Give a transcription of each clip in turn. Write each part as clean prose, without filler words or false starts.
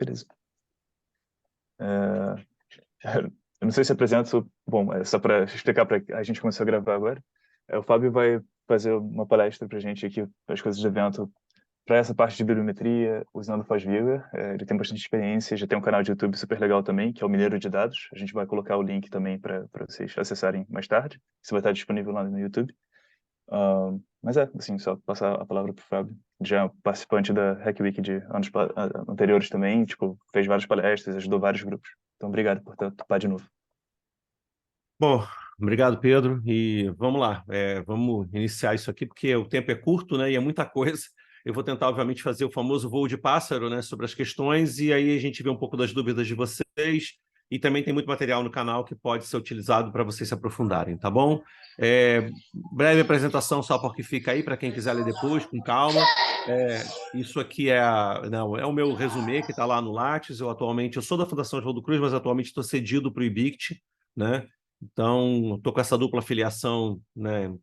Beleza. Eu não sei se apresento, bom, é só para explicar para a gente começar a gravar agora. O Fábio vai fazer uma palestra para a gente aqui, as coisas do evento, para essa parte de bibliometria, usando o FastViewer. Ele tem bastante experiência, já tem um canal de YouTube super legal também, que é o Mineiro de Dados. A gente vai colocar o link também para vocês acessarem mais tarde. Isso vai estar disponível lá no YouTube. Mas assim, só passar a palavra para o Fábio. Já participante da Hack Week de anos anteriores também, tipo, fez várias palestras, ajudou vários grupos. Então, obrigado por topar de novo. Bom, obrigado, Pedro. E vamos lá, vamos iniciar isso aqui, porque o tempo é curto, né, e é muita coisa. Eu vou tentar, obviamente, fazer o famoso voo de pássaro, né, sobre as questões, e aí a gente vê um pouco das dúvidas de vocês, e também tem muito material no canal que pode ser utilizado para vocês se aprofundarem, tá bom? Breve apresentação só porque fica aí, para quem quiser ler depois, com calma. Isso aqui é o meu resumê que está lá no Lattes. Eu sou da Fundação Oswaldo Cruz, mas atualmente estou cedido para o IBICT, né? Então, estou com essa dupla filiação, né,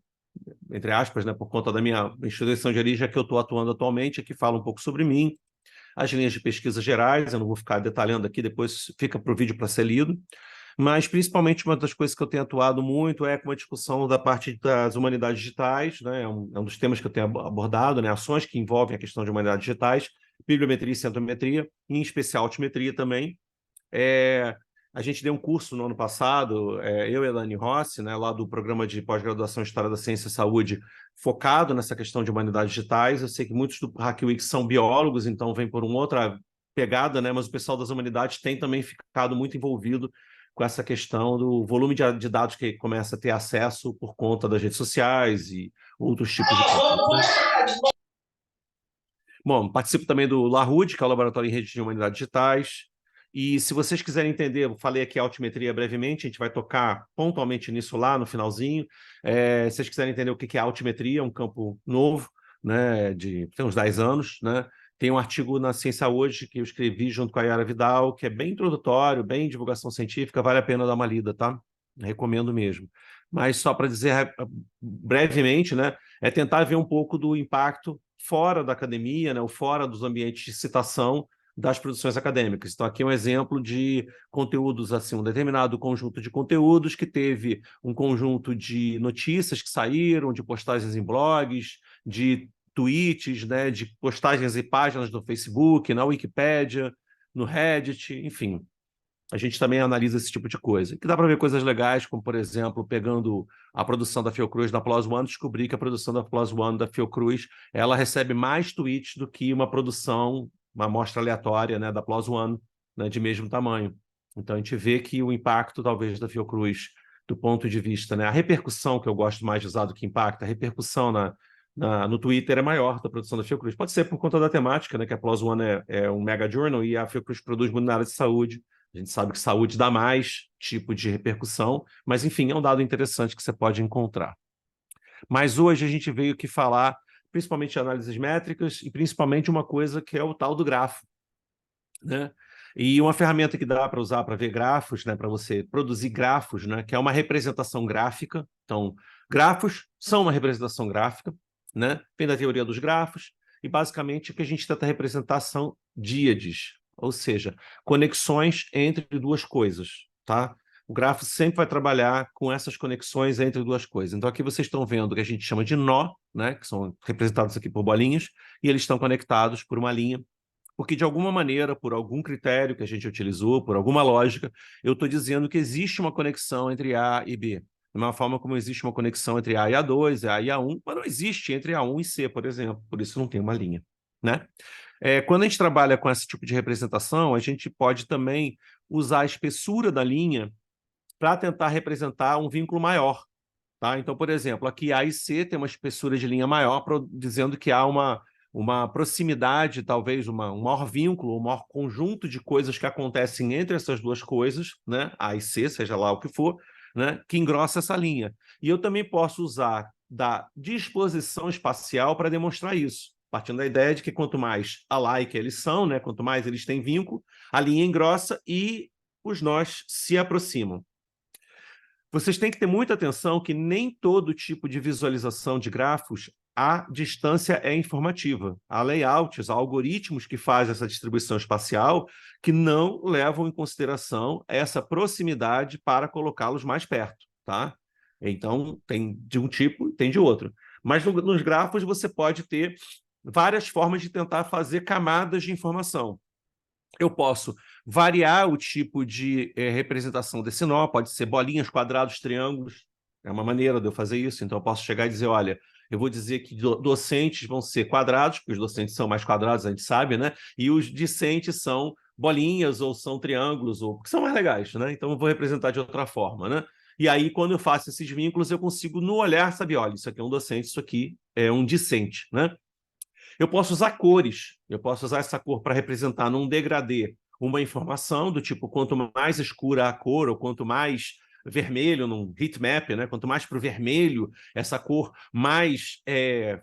entre aspas, né, por conta da minha instituição de origem que eu estou atuando atualmente, aqui fala um pouco sobre mim, as linhas de pesquisa gerais, eu não vou ficar detalhando aqui, depois fica para o vídeo para ser lido, mas principalmente uma das coisas que eu tenho atuado muito é com a discussão da parte das humanidades digitais, né, é um dos temas que eu tenho abordado, né, ações que envolvem a questão de humanidades digitais, bibliometria e centrometria, em especial altimetria também. A gente deu um curso no ano passado, eu e a Dani Rossi, né, lá do programa de pós-graduação em História da Ciência e Saúde, focado nessa questão de humanidades digitais. Eu sei que muitos do Hack Week são biólogos, então vem por uma outra pegada, né, mas o pessoal das humanidades tem também ficado muito envolvido com essa questão do volume de dados que começa a ter acesso por conta das redes sociais e outros tipos de coisas. Bom, participo também do LARUD, que é o Laboratório em Redes de Humanidades Digitais. E se vocês quiserem entender, eu falei aqui a altimetria brevemente, a gente vai tocar pontualmente nisso lá no finalzinho. Se vocês quiserem entender o que é altimetria, um campo novo, né, tem uns 10 anos, né? Tem um artigo na Ciência Hoje que eu escrevi junto com a Yara Vidal, que é bem introdutório, bem divulgação científica, vale a pena dar uma lida, tá? Recomendo mesmo. Mas só para dizer brevemente, né, é tentar ver um pouco do impacto fora da academia, né, ou fora dos ambientes de citação das produções acadêmicas. Então, aqui é um exemplo de conteúdos, assim, um determinado conjunto de conteúdos que teve um conjunto de notícias que saíram, de postagens em blogs, de tweets, né, de postagens e páginas no Facebook, na Wikipédia, no Reddit, enfim. A gente também analisa esse tipo de coisa. Que dá para ver coisas legais, como, por exemplo, pegando a produção da Fiocruz da PLOS ONE, descobri que a produção da PLOS ONE da Fiocruz, ela recebe mais tweets do que uma produção, uma amostra aleatória, né, da PLOS ONE, né, de mesmo tamanho. Então, a gente vê que o impacto, talvez, da Fiocruz, do ponto de vista, né, a repercussão, que eu gosto mais de usar do que impacto, a repercussão no Twitter é maior da produção da Fiocruz. Pode ser por conta da temática, né, que a PLOS ONE é um mega journal e a Fiocruz produz muito na área de saúde. A gente sabe que saúde dá mais tipo de repercussão, mas, enfim, é um dado interessante que você pode encontrar. Mas hoje a gente veio aqui falar principalmente de análises métricas e principalmente uma coisa que é o tal do grafo, né? E uma ferramenta que dá para usar para ver grafos, né, para você produzir grafos, né, que é uma representação gráfica. Então, grafos são uma representação gráfica, né? Vem da teoria dos grafos, e basicamente o que a gente tenta representar são díades, ou seja, conexões entre duas coisas, tá? O grafo sempre vai trabalhar com essas conexões entre duas coisas. Então, aqui vocês estão vendo o que a gente chama de nó, né, que são representados aqui por bolinhas, e eles estão conectados por uma linha, porque de alguma maneira, por algum critério que a gente utilizou, por alguma lógica, eu estou dizendo que existe uma conexão entre A e B. Da mesma forma como existe uma conexão entre A e A2, A e A1, mas não existe entre A1 e C, por exemplo. Por isso não tem uma linha, né? Quando a gente trabalha com esse tipo de representação, a gente pode também usar a espessura da linha para tentar representar um vínculo maior, tá? Então, por exemplo, aqui A e C tem uma espessura de linha maior, dizendo que há uma proximidade, talvez um maior vínculo, um maior conjunto de coisas que acontecem entre essas duas coisas, né? A e C, seja lá o que for, né? Que engrossa essa linha. E eu também posso usar da disposição espacial para demonstrar isso, partindo da ideia de que quanto mais alike eles são, né? Quanto mais eles têm vínculo, a linha engrossa e os nós se aproximam. Vocês têm que ter muita atenção que nem todo tipo de visualização de grafos a distância é informativa. Há layouts, há algoritmos que fazem essa distribuição espacial que não levam em consideração essa proximidade para colocá-los mais perto, tá? Então, tem de um tipo e tem de outro. Mas nos grafos você pode ter várias formas de tentar fazer camadas de informação. Eu posso variar o tipo de representação desse nó, pode ser bolinhas, quadrados, triângulos, é uma maneira de eu fazer isso. Então eu posso chegar e dizer, olha, eu vou dizer que docentes vão ser quadrados, porque os docentes são mais quadrados, a gente sabe, né? E os discentes são bolinhas ou são triângulos, ou que são mais legais, né? Então eu vou representar de outra forma, né? E aí, quando eu faço esses vínculos, eu consigo, no olhar, saber, olha, isso aqui é um docente, isso aqui é um discente, né? Eu posso usar cores, eu posso usar essa cor para representar num degradê uma informação do tipo, quanto mais escura a cor, ou quanto mais vermelho, num heatmap, né? Quanto mais para o vermelho essa cor, mais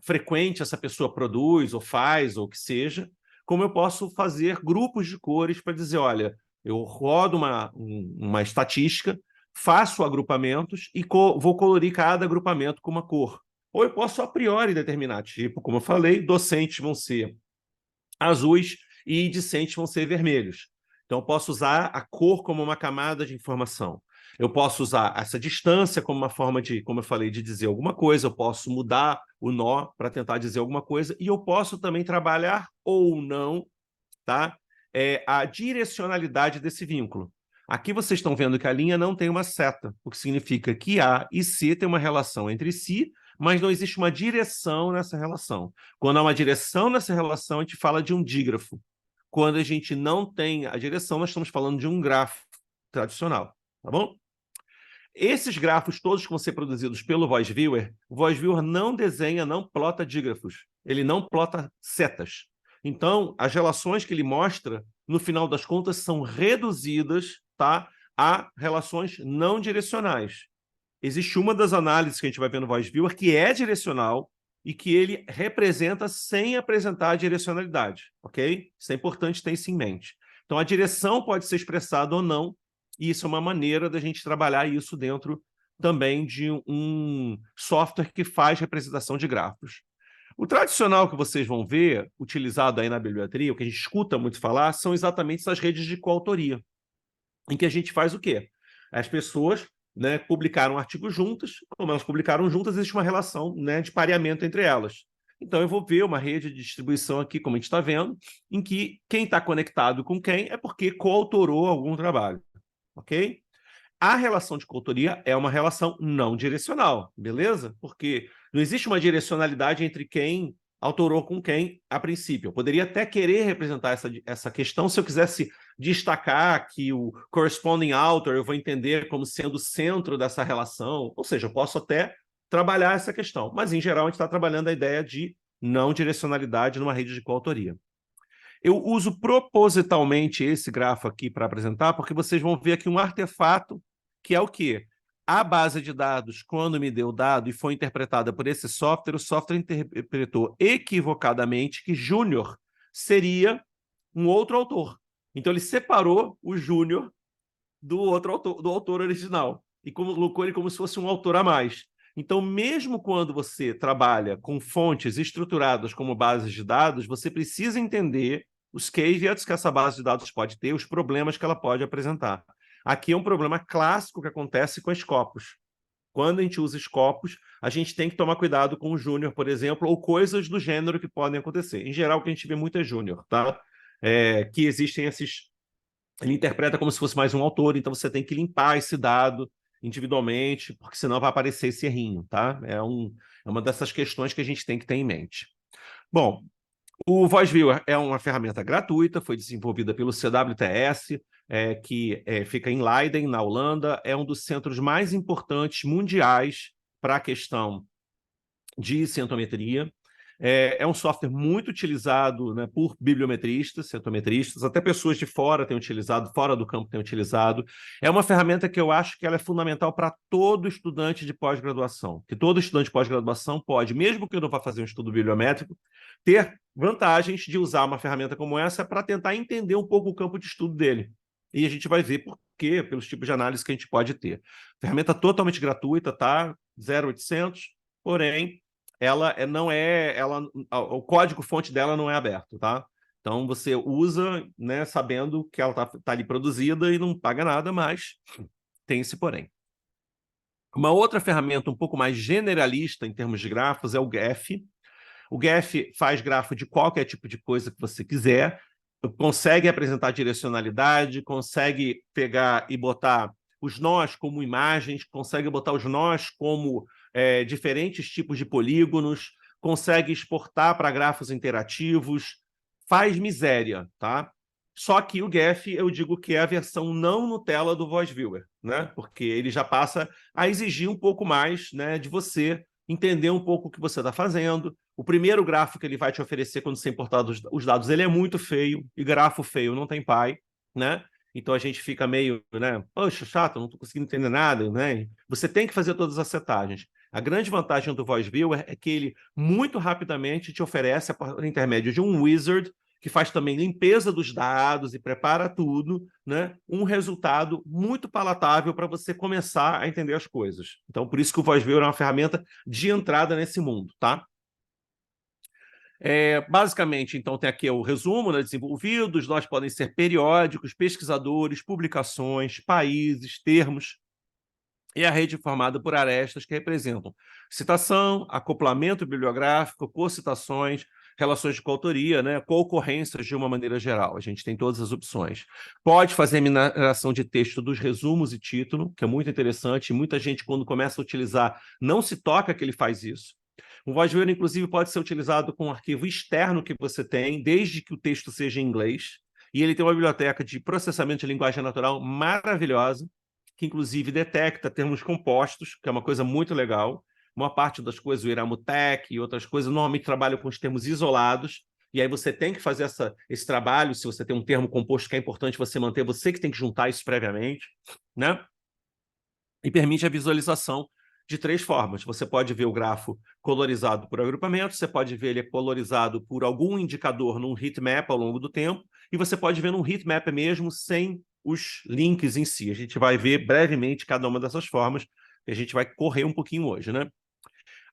frequente essa pessoa produz, ou faz, ou o que seja. Como eu posso fazer grupos de cores para dizer, olha, eu rodo uma estatística, faço agrupamentos e vou colorir cada agrupamento com uma cor. Ou eu posso, a priori, determinar tipo, como eu falei, docentes vão ser azuis e discentes vão ser vermelhos. Então, eu posso usar a cor como uma camada de informação. Eu posso usar essa distância como uma forma de, como eu falei, de dizer alguma coisa. Eu posso mudar o nó para tentar dizer alguma coisa. E eu posso também trabalhar ou não, tá? A direcionalidade desse vínculo. Aqui vocês estão vendo que a linha não tem uma seta, o que significa que A e C têm uma relação entre si, mas não existe uma direção nessa relação. Quando há uma direção nessa relação, a gente fala de um dígrafo. Quando a gente não tem a direção, nós estamos falando de um grafo tradicional, tá bom? Esses grafos todos que vão ser produzidos pelo VoiceViewer, o VoiceViewer não desenha, não plota dígrafos, ele não plota setas. Então, as relações que ele mostra, no final das contas, são reduzidas, tá, a relações não direcionais. Existe uma das análises que a gente vai ver no VoiceViewer que é direcional e que ele representa sem apresentar a direcionalidade, ok? Isso é importante ter isso em mente. Então, a direção pode ser expressada ou não, e isso é uma maneira da gente trabalhar isso dentro também de um software que faz representação de grafos. O tradicional que vocês vão ver, utilizado aí na bibliometria, o que a gente escuta muito falar, são exatamente essas redes de coautoria, em que a gente faz o quê? As pessoas, né, publicaram artigos juntas, como elas publicaram juntas, existe uma relação, né, de pareamento entre elas. Então, eu vou ver uma rede de distribuição aqui, como a gente está vendo, em que quem está conectado com quem é porque coautorou algum trabalho, ok? A relação de coautoria é uma relação não direcional, beleza? Porque não existe uma direcionalidade entre quem autorou com quem a princípio. Eu poderia até querer representar essa questão se eu quisesse destacar que o corresponding author eu vou entender como sendo o centro dessa relação, ou seja, eu posso até trabalhar essa questão, mas em geral a gente está trabalhando a ideia de não direcionalidade numa rede de coautoria. Eu uso propositalmente esse grafo aqui para apresentar, porque vocês vão ver aqui um artefato que é o quê? A base de dados, quando me deu o dado e foi interpretada por esse software, o software interpretou equivocadamente que Júnior seria um outro autor. Então, ele separou o Júnior do outro autor, do autor original, e colocou ele como se fosse um autor a mais. Então, mesmo quando você trabalha com fontes estruturadas como bases de dados, você precisa entender os caveats que essa base de dados pode ter, os problemas que ela pode apresentar. Aqui é um problema clássico que acontece com escopos. Quando a gente usa escopos, a gente tem que tomar cuidado com o júnior, por exemplo, ou coisas do gênero que podem acontecer. Em geral, o que a gente vê muito é júnior, tá? Que existem esses... Ele interpreta como se fosse mais um autor, então você tem que limpar esse dado individualmente, porque senão vai aparecer esse errinho, tá? É uma dessas questões que a gente tem que ter em mente. Bom, o VoiceViewer é uma ferramenta gratuita, foi desenvolvida pelo CWTS, que fica em Leiden, na Holanda, é um dos centros mais importantes mundiais para a questão de centometria. É um software muito utilizado, né, por bibliometristas, centometristas, até pessoas de fora têm utilizado, fora do campo têm utilizado. É uma ferramenta que eu acho que ela é fundamental para todo estudante de pós-graduação, que todo estudante de pós-graduação pode, mesmo que não vá fazer um estudo bibliométrico, ter vantagens de usar uma ferramenta como essa para tentar entender um pouco o campo de estudo dele. E a gente vai ver por quê, pelos tipos de análise que a gente pode ter. Ferramenta totalmente gratuita, tá? 0800, porém, não é, o código-fonte dela não é aberto, tá? Então você usa, né, sabendo que ela tá ali produzida e não paga nada, mas tem esse porém. Uma outra ferramenta um pouco mais generalista em termos de grafos é o GEF. O GEF faz grafo de qualquer tipo de coisa que você quiser, consegue apresentar direcionalidade, consegue pegar e botar os nós como imagens, consegue botar os nós como diferentes tipos de polígonos, consegue exportar para grafos interativos, faz miséria, tá? Só que o GEF, eu digo que é a versão não Nutella do Voice Viewer, né? Porque ele já passa a exigir um pouco mais, né, de você entender um pouco o que você está fazendo. O primeiro grafo que ele vai te oferecer quando você importar os dados, ele é muito feio, e grafo feio não tem pai, né? Então a gente fica meio, né? Poxa, chato, não estou conseguindo entender nada, né? Você tem que fazer todas as setagens. A grande vantagem do Voice Viewer é que ele muito rapidamente te oferece, por intermédio de um wizard, que faz também limpeza dos dados e prepara tudo, né? Um resultado muito palatável para você começar a entender as coisas. Então, por isso que o Voice Viewer é uma ferramenta de entrada nesse mundo, tá? Basicamente, então, tem aqui o resumo, né, desenvolvidos, nós podem ser periódicos, pesquisadores, publicações, países, termos, e a rede formada por arestas que representam citação, acoplamento bibliográfico, cocitações, relações de coautoria, né, concorrências de uma maneira geral. A gente tem todas as opções. Pode fazer mineração de texto dos resumos e título, que é muito interessante, e muita gente, quando começa a utilizar, não se toca que ele faz isso. O Voice Viewer, inclusive, pode ser utilizado com um arquivo externo que você tem, desde que o texto seja em inglês, e ele tem uma biblioteca de processamento de linguagem natural maravilhosa, que inclusive detecta termos compostos, que é uma coisa muito legal. Uma parte das coisas, o Iramutec e outras coisas, normalmente trabalham com os termos isolados, e aí você tem que fazer esse trabalho, se você tem um termo composto que é importante você manter, você que tem que juntar isso previamente, né? E permite a visualização de 3 formas. Você pode ver o grafo colorizado por agrupamento, você pode ver ele colorizado por algum indicador num heatmap ao longo do tempo, e você pode ver num heatmap mesmo sem os links em si. A gente vai ver brevemente cada uma dessas formas, que a gente vai correr um pouquinho hoje, né?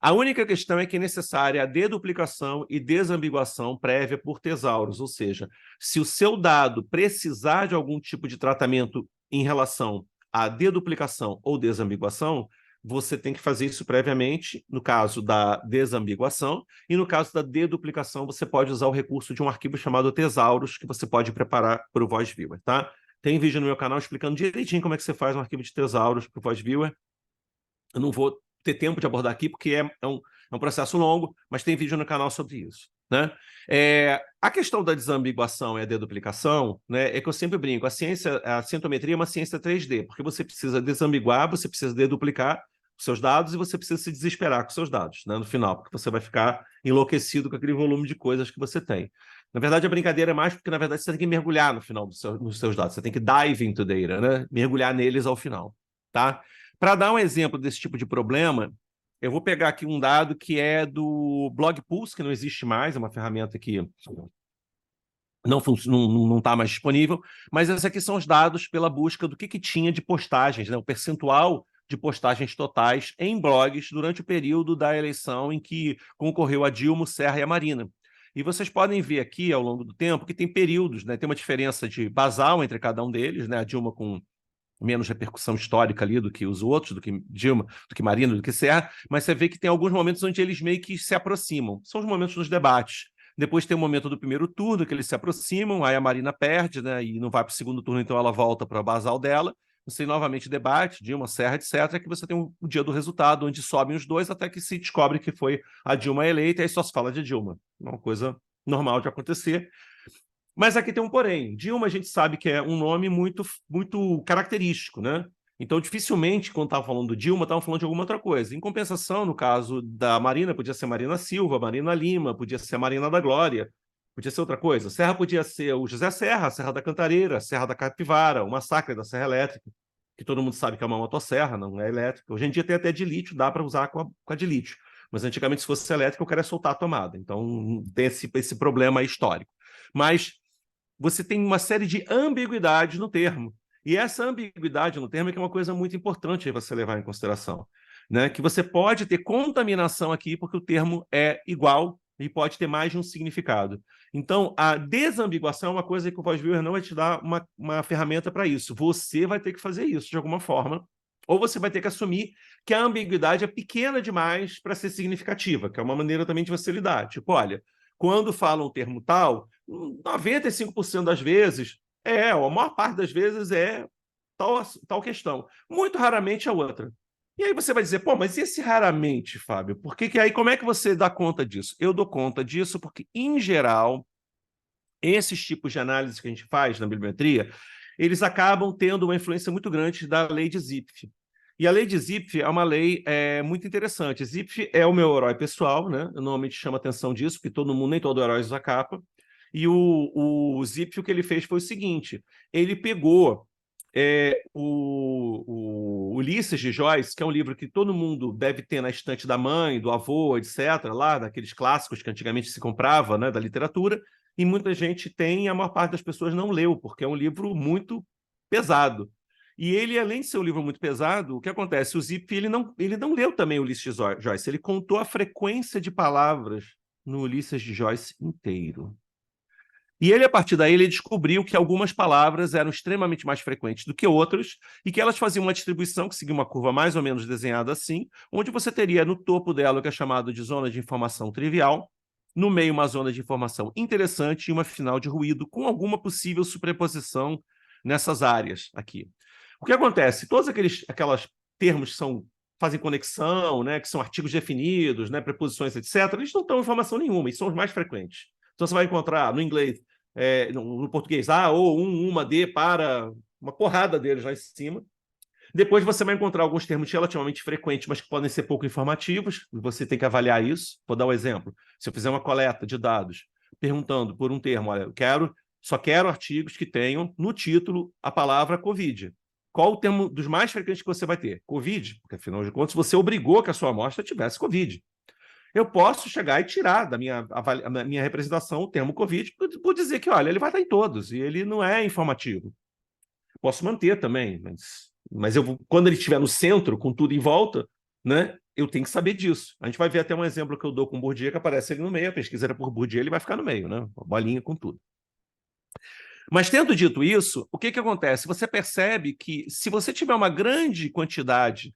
A única questão é que é necessária a deduplicação e desambiguação prévia por tesauros, ou seja, se o seu dado precisar de algum tipo de tratamento em relação à deduplicação ou desambiguação, você tem que fazer isso previamente, no caso da desambiguação, e no caso da deduplicação, você pode usar o recurso de um arquivo chamado tesauros, que você pode preparar para o Voice Viewer, tá? Tem vídeo no meu canal explicando direitinho como é que você faz um arquivo de tesauros para o Voice Viewer. Eu não vou ter tempo de abordar aqui, porque é um processo longo, mas tem vídeo no canal sobre isso, né? A questão da desambiguação e a deduplicação, né, é que eu sempre brinco, a cientometria é uma ciência 3D, porque você precisa desambiguar, você precisa deduplicar os seus dados e você precisa se desesperar com os seus dados, né, no final, porque você vai ficar enlouquecido com aquele volume de coisas que você tem. Na verdade, a brincadeira é mais porque, na verdade, você tem que mergulhar no final nos seus dados, você tem que dive into data, né, mergulhar neles ao final, tá? Para dar um exemplo desse tipo de problema, eu vou pegar aqui um dado que é do Blog Pulse, que não existe mais, é uma ferramenta que não está mais disponível, mas esses aqui são os dados pela busca do que tinha de postagens, né? O percentual de postagens totais em blogs durante o período da eleição em que concorreu a Dilma, o Serra e a Marina. E vocês podem ver aqui, ao longo do tempo, que tem períodos, né? Tem uma diferença de basal entre cada um deles, né? A Dilma com menos repercussão histórica ali do que os outros, do que Dilma, do que Marina, do que Serra, mas você vê que tem alguns momentos onde eles meio que se aproximam. São os momentos dos debates. Depois tem o momento do primeiro turno, que eles se aproximam, aí a Marina perde, né, e não vai para o segundo turno, então ela volta para a basal dela. Você tem novamente debate, Dilma, Serra, etc., que você tem o dia do resultado, onde sobem os dois até que se descobre que foi a Dilma eleita, e aí só se fala de Dilma. É uma coisa normal de acontecer. Mas aqui tem um porém. Dilma, a gente sabe que é um nome muito, muito característico, né? Então, dificilmente, quando estavam falando do Dilma, estavam falando de alguma outra coisa. Em compensação, no caso da Marina, podia ser Marina Silva, Marina Lima, podia ser Marina da Glória, podia ser outra coisa. Serra podia ser o José Serra, Serra da Cantareira, Serra da Capivara, o massacre da Serra Elétrica, que todo mundo sabe que é uma motosserra, não é elétrica. Hoje em dia tem até de lítio, dá para usar com a de lítio. Mas antigamente, se fosse elétrica, eu queria soltar a tomada. Então, tem esse problema histórico. Mas você tem uma série de ambiguidades no termo. E essa ambiguidade no termo é que é uma coisa muito importante você levar em consideração. né? Que você pode ter contaminação aqui porque o termo é igual e pode ter mais de um significado. Então, a desambiguação é uma coisa que o VozViewer não vai te dar uma ferramenta para isso. Você vai ter que fazer isso de alguma forma, ou você vai ter que assumir que a ambiguidade é pequena demais para ser significativa, que é uma maneira também de você lidar. Tipo, olha, quando falam um termo tal, 95% das vezes ou a maior parte das vezes é tal questão. Muito raramente é outra. E aí você vai dizer, pô, mas esse raramente, Fábio? Por que aí como é que você dá conta disso? Eu dou conta disso porque, em geral, esses tipos de análise que a gente faz na bibliometria, eles acabam tendo uma influência muito grande da lei de Zipf. E a lei de Zipf é uma lei muito interessante. Zipf é o meu herói pessoal, né? Eu normalmente chamo a atenção disso, porque todo mundo, nem todo herói usa capa. E o Zipf, o que ele fez foi o seguinte, ele pegou o Ulisses de Joyce, que é um livro que todo mundo deve ter na estante da mãe, do avô, etc., lá, daqueles clássicos que antigamente se comprava, né, da literatura, e muita gente tem, e a maior parte das pessoas não leu, porque é um livro muito pesado. E ele, além de ser um livro muito pesado, o que acontece? O Zipf, ele não leu também o Ulisses de Joyce, ele contou a frequência de palavras no Ulisses de Joyce inteiro. E ele, a partir daí, ele descobriu que algumas palavras eram extremamente mais frequentes do que outras e que elas faziam uma distribuição que seguia uma curva mais ou menos desenhada assim, onde você teria no topo dela o que é chamado de zona de informação trivial, no meio uma zona de informação interessante e uma final de ruído, com alguma possível superposição nessas áreas aqui. O que acontece? Todos aquelas termos que fazem conexão, né, que são artigos definidos, né, preposições, etc., eles não dão informação nenhuma, e são os mais frequentes. Então, você vai encontrar no inglês, no português, ou uma de para uma porrada deles lá em cima. Depois você vai encontrar alguns termos relativamente frequentes, mas que podem ser pouco informativos, e você tem que avaliar isso. Vou dar um exemplo. Se eu fizer uma coleta de dados perguntando por um termo, olha, só quero artigos que tenham no título a palavra Covid. Qual o termo dos mais frequentes que você vai ter? Covid, porque afinal de contas você obrigou que a sua amostra tivesse Covid. Eu posso chegar e tirar da minha representação o termo Covid por dizer que, olha, ele vai estar em todos e ele não é informativo. Posso manter também, mas quando ele estiver no centro, com tudo em volta, né, eu tenho que saber disso. A gente vai ver até um exemplo que eu dou com o Bourdieu, que aparece ali no meio, a pesquisa era por Bourdieu, ele vai ficar no meio, né, uma bolinha com tudo. Mas, tendo dito isso, o que acontece? Você percebe que, se você tiver uma grande quantidade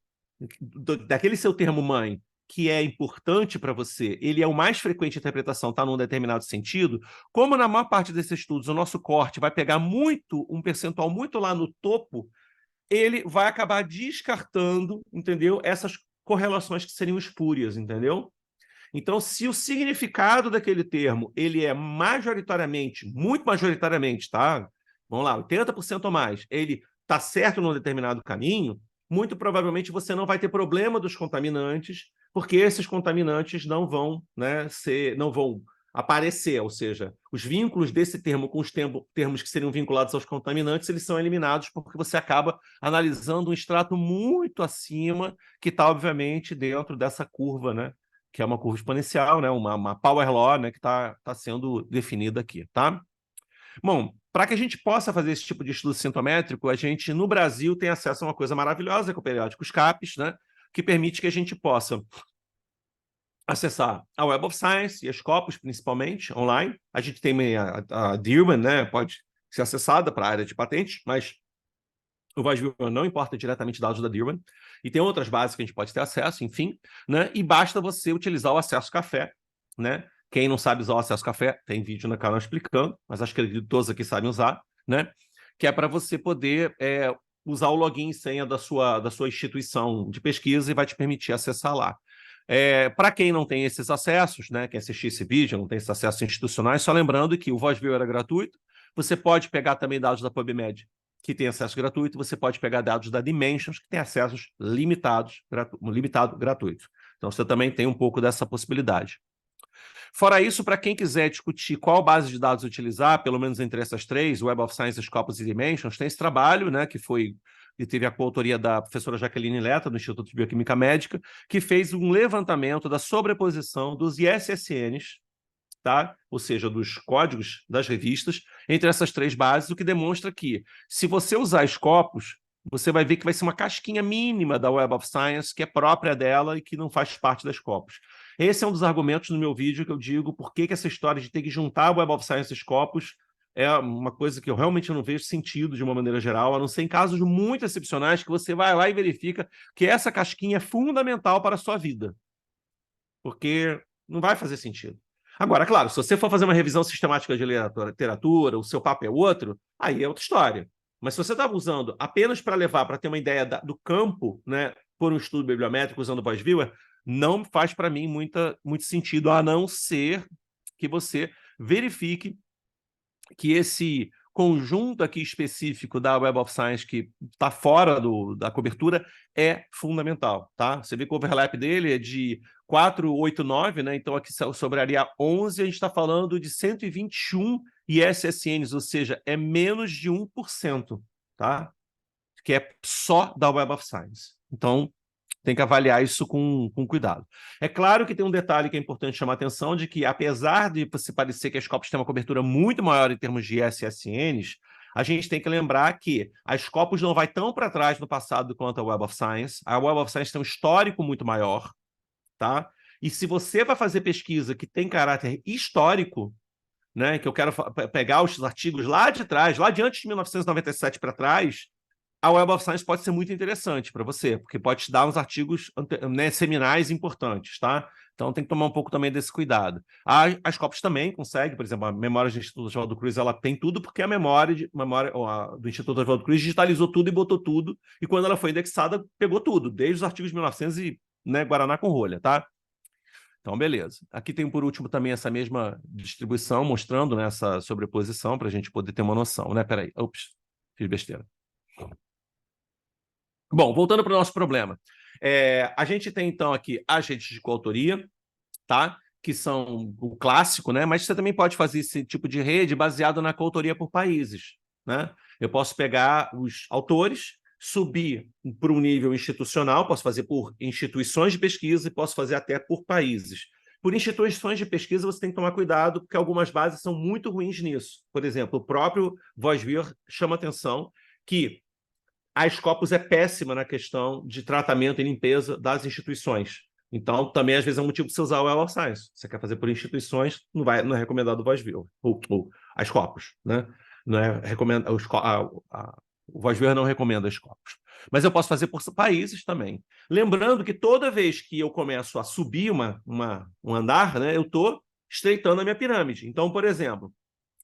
daquele seu termo mãe, que é importante para você, ele é o mais frequente de interpretação, está num determinado sentido, como na maior parte desses estudos o nosso corte vai pegar um percentual muito lá no topo, ele vai acabar descartando, entendeu? Essas correlações que seriam espúrias, entendeu? Então, se o significado daquele termo ele é majoritariamente, muito majoritariamente, tá? Vamos lá, 80% ou mais, ele está certo num determinado caminho, muito provavelmente você não vai ter problema dos contaminantes, porque esses contaminantes não vão, né, não vão aparecer, ou seja, os vínculos desse termo com os termos que seriam vinculados aos contaminantes, eles são eliminados porque você acaba analisando um extrato muito acima, que está, obviamente, dentro dessa curva, né, que é uma curva exponencial, né, uma power law, né, que está sendo definida aqui, tá? Bom, para que a gente possa fazer esse tipo de estudo sintométrico, a gente, no Brasil, tem acesso a uma coisa maravilhosa, que é o periódico SCAPES, né, que permite que a gente possa acessar a Web of Science e a Scopus, principalmente, online. A gente tem a Dirman, né, pode ser acessada para a área de patentes, mas o VozViewer não importa diretamente dados da Dirman, e tem outras bases que a gente pode ter acesso, enfim, né? E basta você utilizar o Acesso Café, né? Quem não sabe usar o Acesso Café, tem vídeo no canal explicando, mas acho que todos aqui sabem usar, né? Que é para você poder usar o login e senha da sua instituição de pesquisa e vai te permitir acessar lá. Para quem não tem esses acessos, né? Quem assistir esse vídeo não tem esses acessos institucionais, só lembrando que o VozViewer é gratuito, você pode pegar também dados da PubMed, que tem acesso gratuito, você pode pegar dados da Dimensions, que tem acessos limitados, gratuitos. Então, você também tem um pouco dessa possibilidade. Fora isso, para quem quiser discutir qual base de dados utilizar, pelo menos entre essas três, Web of Science, Scopus e Dimensions, tem esse trabalho, né, que teve a coautoria da professora Jaqueline Letta, do Instituto de Bioquímica Médica, que fez um levantamento da sobreposição dos ISSNs, tá? Ou seja, dos códigos das revistas, entre essas três bases, o que demonstra que, se você usar Scopus, você vai ver que vai ser uma casquinha mínima da Web of Science, que é própria dela e que não faz parte das Scopus. Esse é um dos argumentos no meu vídeo que eu digo por que essa história de ter que juntar a Web of Science e Scopus é uma coisa que eu realmente não vejo sentido de uma maneira geral, a não ser em casos muito excepcionais que você vai lá e verifica que essa casquinha é fundamental para a sua vida. Porque não vai fazer sentido. Agora, claro, se você for fazer uma revisão sistemática de literatura, o seu papo é outro, aí é outra história. Mas se você está usando apenas para levar, para ter uma ideia do campo, né, por um estudo bibliométrico usando o Voice Viewer, não faz para mim muito sentido, a não ser que você verifique que esse conjunto aqui específico da Web of Science que está fora da cobertura é fundamental, tá? Você vê que o overlap dele é de 489, né? Então aqui sobraria 11, a gente está falando de 121 ISSNs, ou seja, é menos de 1%, tá? Que é só da Web of Science. Então, tem que avaliar isso com cuidado. É claro que tem um detalhe que é importante chamar a atenção, de que, apesar de se parecer que a Scopus tem uma cobertura muito maior em termos de ISSNs, a gente tem que lembrar que a Scopus não vai tão para trás no passado quanto a Web of Science. A Web of Science tem um histórico muito maior, tá? E se você vai fazer pesquisa que tem caráter histórico, né, que eu quero pegar os artigos lá de trás, lá de antes de 1997 para trás, a Web of Science pode ser muito interessante para você, porque pode te dar uns artigos, né, seminais importantes, tá? Então tem que tomar um pouco também desse cuidado. A Scopus também consegue, por exemplo, a memória do Instituto Oswaldo Cruz, ela tem tudo, porque a memória do Instituto Oswaldo Cruz digitalizou tudo e botou tudo, e quando ela foi indexada, pegou tudo, desde os artigos de 1900 e, né, Guaraná com rolha, tá? Então, beleza. Aqui tem, por último, também essa mesma distribuição, mostrando, né, essa sobreposição, para a gente poder ter uma noção, né? Peraí, ops, fiz besteira. Bom, voltando para o nosso problema. A gente tem, então, aqui as redes de coautoria, tá? Que são o clássico, né? Mas você também pode fazer esse tipo de rede baseado na coautoria por países, né? Eu posso pegar os autores, subir para um nível institucional, posso fazer por instituições de pesquisa e posso fazer até por países. Por instituições de pesquisa, você tem que tomar cuidado, porque algumas bases são muito ruins nisso. Por exemplo, o próprio Voice Viewer chama atenção que a Scopus é péssima na questão de tratamento e limpeza das instituições. Então, também, às vezes, é um motivo para você usar o Web of Science. Você quer fazer por instituições, não é recomendado o Voice Viewer, ou a Scopus, né? Não é recomendado, o Voice Viewer não recomenda a Scopus. Mas eu posso fazer por países também. Lembrando que toda vez que eu começo a subir um andar, né, eu estou estreitando a minha pirâmide. Então, por exemplo,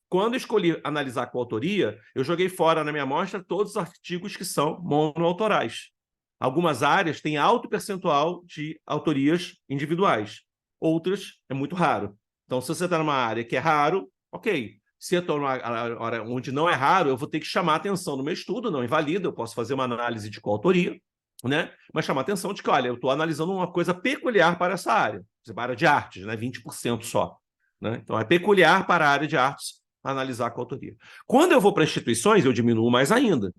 quando eu escolhi analisar com autoria, eu joguei fora na minha amostra todos os artigos que são monoautorais. Algumas áreas têm alto percentual de autorias individuais. Outras é muito raro. Então, se você está numa área que é raro, ok. Se eu estou numa área onde não é raro, eu vou ter que chamar a atenção no meu estudo, não invalida, eu posso fazer uma análise de coautoria, né? Mas chamar a atenção de que, olha, eu estou analisando uma coisa peculiar para essa área, por exemplo, a área de artes, né? 20% só. Né? Então, é peculiar para a área de artes analisar a coautoria. Quando eu vou para instituições, eu diminuo mais ainda.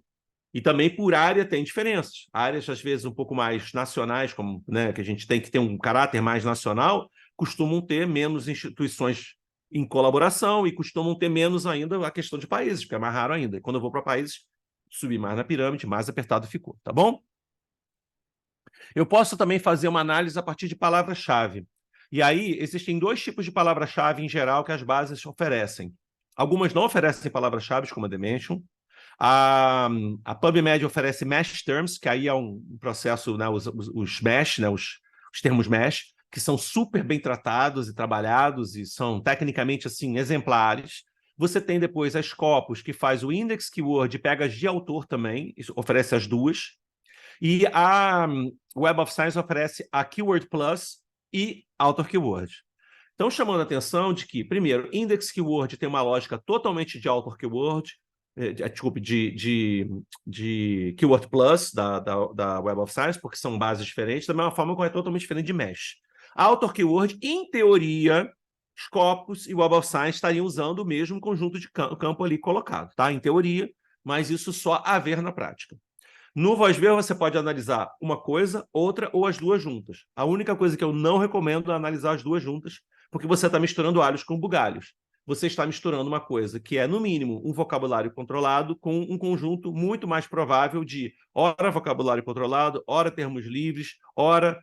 E também por área tem diferenças. Áreas, às vezes, um pouco mais nacionais, como, né, que a gente tem que ter um caráter mais nacional, costumam ter menos instituições em colaboração e costumam ter menos ainda a questão de países, porque é mais raro ainda. E quando eu vou para países, subir mais na pirâmide, mais apertado ficou, tá bom? Eu posso também fazer uma análise a partir de palavra-chave. E aí, existem dois tipos de palavra-chave em geral que as bases oferecem. Algumas não oferecem palavras-chave, como a Dimension. A PubMed oferece Mesh Terms, que aí é um processo, né, os mesh, né, os termos mesh, que são super bem tratados e trabalhados e são tecnicamente assim exemplares. Você tem depois a Scopus, que faz o Index Keyword e pega de autor também, oferece as duas. E a Web of Science oferece a Keyword Plus e Author Keyword. Então, chamando a atenção de que, primeiro, Index Keyword tem uma lógica totalmente de Author Keyword, desculpe, de Keyword Plus da Web of Science, porque são bases diferentes, da mesma forma que é totalmente diferente de Mesh. Author Keyword, em teoria, Scopus e Web of Science estariam usando o mesmo conjunto de campo ali colocado, tá? Em teoria, mas isso só a ver na prática. No Voice Viewer, você pode analisar uma coisa, outra ou as duas juntas. A única coisa que eu não recomendo é analisar as duas juntas, porque você está misturando alhos com bugalhos. você está misturando uma coisa que é, no mínimo, um vocabulário controlado com um conjunto muito mais provável de ora vocabulário controlado, ora termos livres, ora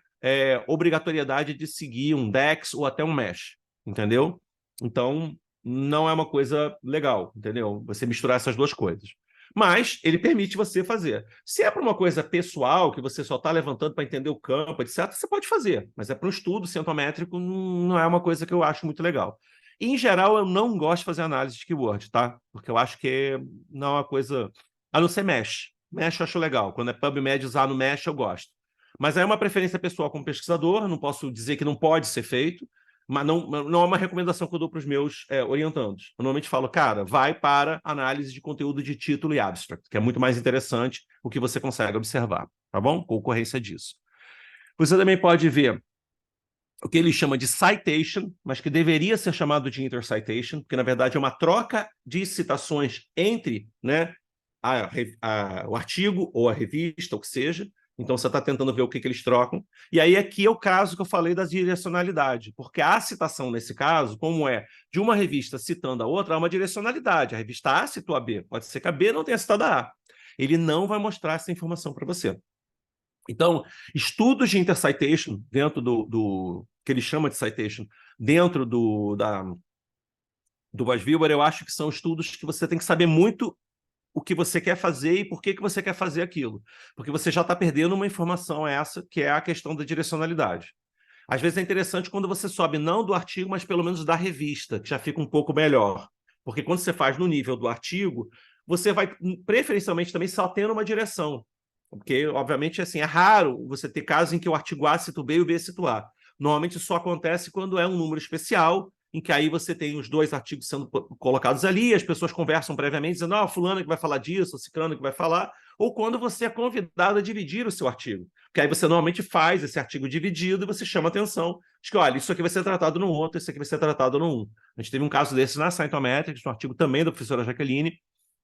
obrigatoriedade de seguir um DEX ou até um mesh, entendeu? Então, não é uma coisa legal, entendeu? Você misturar essas duas coisas. Mas ele permite você fazer. Se é para uma coisa pessoal, que você só está levantando para entender o campo, etc., você pode fazer. Mas é para um estudo cientométrico, não é uma coisa que eu acho muito legal. Em geral, eu não gosto de fazer análise de keyword, tá? Porque eu acho que não é uma coisa... A não ser mesh. Mesh eu acho legal. Quando é PubMed usar no mesh, eu gosto. Mas é uma preferência pessoal como pesquisador, não posso dizer que não pode ser feito, mas não é uma recomendação que eu dou para os meus orientandos. Eu normalmente falo, cara, vai para análise de conteúdo de título e abstract, que é muito mais interessante o que você consegue observar, tá bom? Concorrência disso. Você também pode ver o que ele chama de citation, mas que deveria ser chamado de intercitation, porque, na verdade, é uma troca de citações entre, né, o artigo ou a revista, o que seja. Então, você está tentando ver o que eles trocam. E aí, aqui é o caso que eu falei da direcionalidade, porque a citação, nesse caso, como é de uma revista citando a outra, há uma direcionalidade. A revista A citou a B. Pode ser que a B não tenha citado a A. Ele não vai mostrar essa informação para você. Então, estudos de intercitation, dentro do que ele chama de citation, dentro do Weiswiller, eu acho que são estudos que você tem que saber muito o que você quer fazer e por que você quer fazer aquilo. Porque você já está perdendo uma informação essa, que é a questão da direcionalidade. Às vezes é interessante quando você sobe não do artigo, mas pelo menos da revista, que já fica um pouco melhor. Porque quando você faz no nível do artigo, você vai, preferencialmente, também só tendo uma direção. Porque, obviamente, assim, é raro você ter casos em que o artigo A cita o B e o B cita o A. Normalmente isso só acontece quando é um número especial, em que aí você tem os dois artigos sendo colocados ali, as pessoas conversam previamente, dizendo, fulano que vai falar disso, ciclano que vai falar, ou quando você é convidado a dividir o seu artigo. Porque aí você normalmente faz esse artigo dividido e você chama atenção. Diz que, olha, isso aqui vai ser tratado no outro, isso aqui vai ser tratado no um. A gente teve um caso desse na Scientometrics, um artigo também da professora Jaqueline,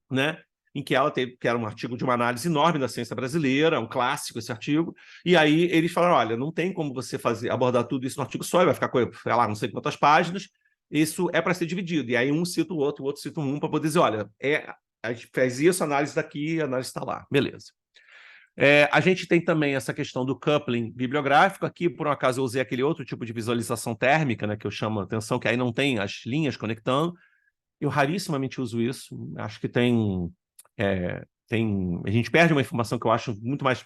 né? Em que ela teve, que era um artigo de uma análise enorme da ciência brasileira, um clássico esse artigo, e aí eles falaram, olha, não tem como você abordar tudo isso no artigo só, vai ficar com, sei lá, não sei quantas páginas, isso é para ser dividido, e aí um cita o outro cita um para poder dizer, olha, a gente fez isso, a análise daqui, a análise está lá, beleza. A gente tem também essa questão do coupling bibliográfico, aqui por um acaso eu usei aquele outro tipo de visualização térmica, né, que eu chamo a atenção, que aí não tem as linhas conectando, eu rarissimamente uso isso, acho que a gente perde uma informação que eu acho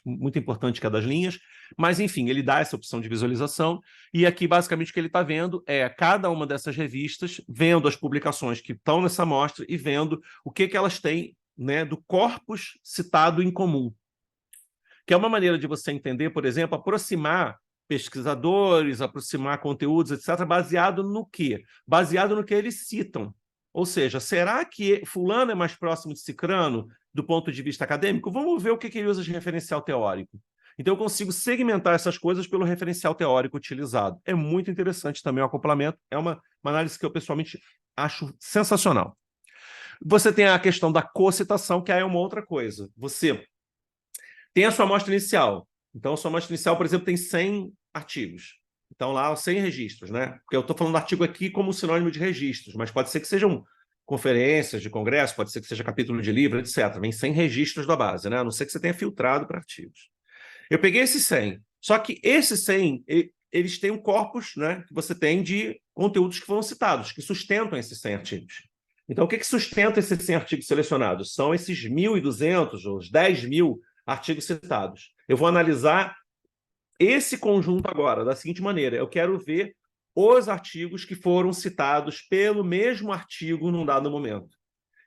muito importante, que é das linhas, mas, enfim, ele dá essa opção de visualização, e aqui, basicamente, o que ele está vendo é cada uma dessas revistas, vendo as publicações que estão nessa amostra e vendo o que elas têm, né, do corpus citado em comum, que é uma maneira de você entender, por exemplo, aproximar pesquisadores, aproximar conteúdos, etc., baseado no quê? Baseado no que eles citam. Ou seja, será que fulano é mais próximo de cicrano do ponto de vista acadêmico? Vamos ver o que ele usa de referencial teórico. Então, eu consigo segmentar essas coisas pelo referencial teórico utilizado. É muito interessante também o acoplamento. É uma análise que eu, pessoalmente, acho sensacional. Você tem a questão da cocitação, que aí é uma outra coisa. Você tem a sua amostra inicial. Então, a sua amostra inicial, por exemplo, tem 100 artigos. Então, lá, 100 registros, né? Porque eu estou falando do artigo aqui como sinônimo de registros, mas pode ser que sejam conferências de congresso, pode ser que seja capítulo de livro, etc. Vem 100 registros da base, né? A não ser que você tenha filtrado para artigos. Eu peguei esses 100, só que esses 100, eles têm um corpus, né, que você tem de conteúdos que foram citados, que sustentam esses 100 artigos. Então, o que sustenta esses 100 artigos selecionados? São esses 1.200, ou os 10.000 artigos citados. Eu vou analisar esse conjunto agora, da seguinte maneira: eu quero ver os artigos que foram citados pelo mesmo artigo num dado momento.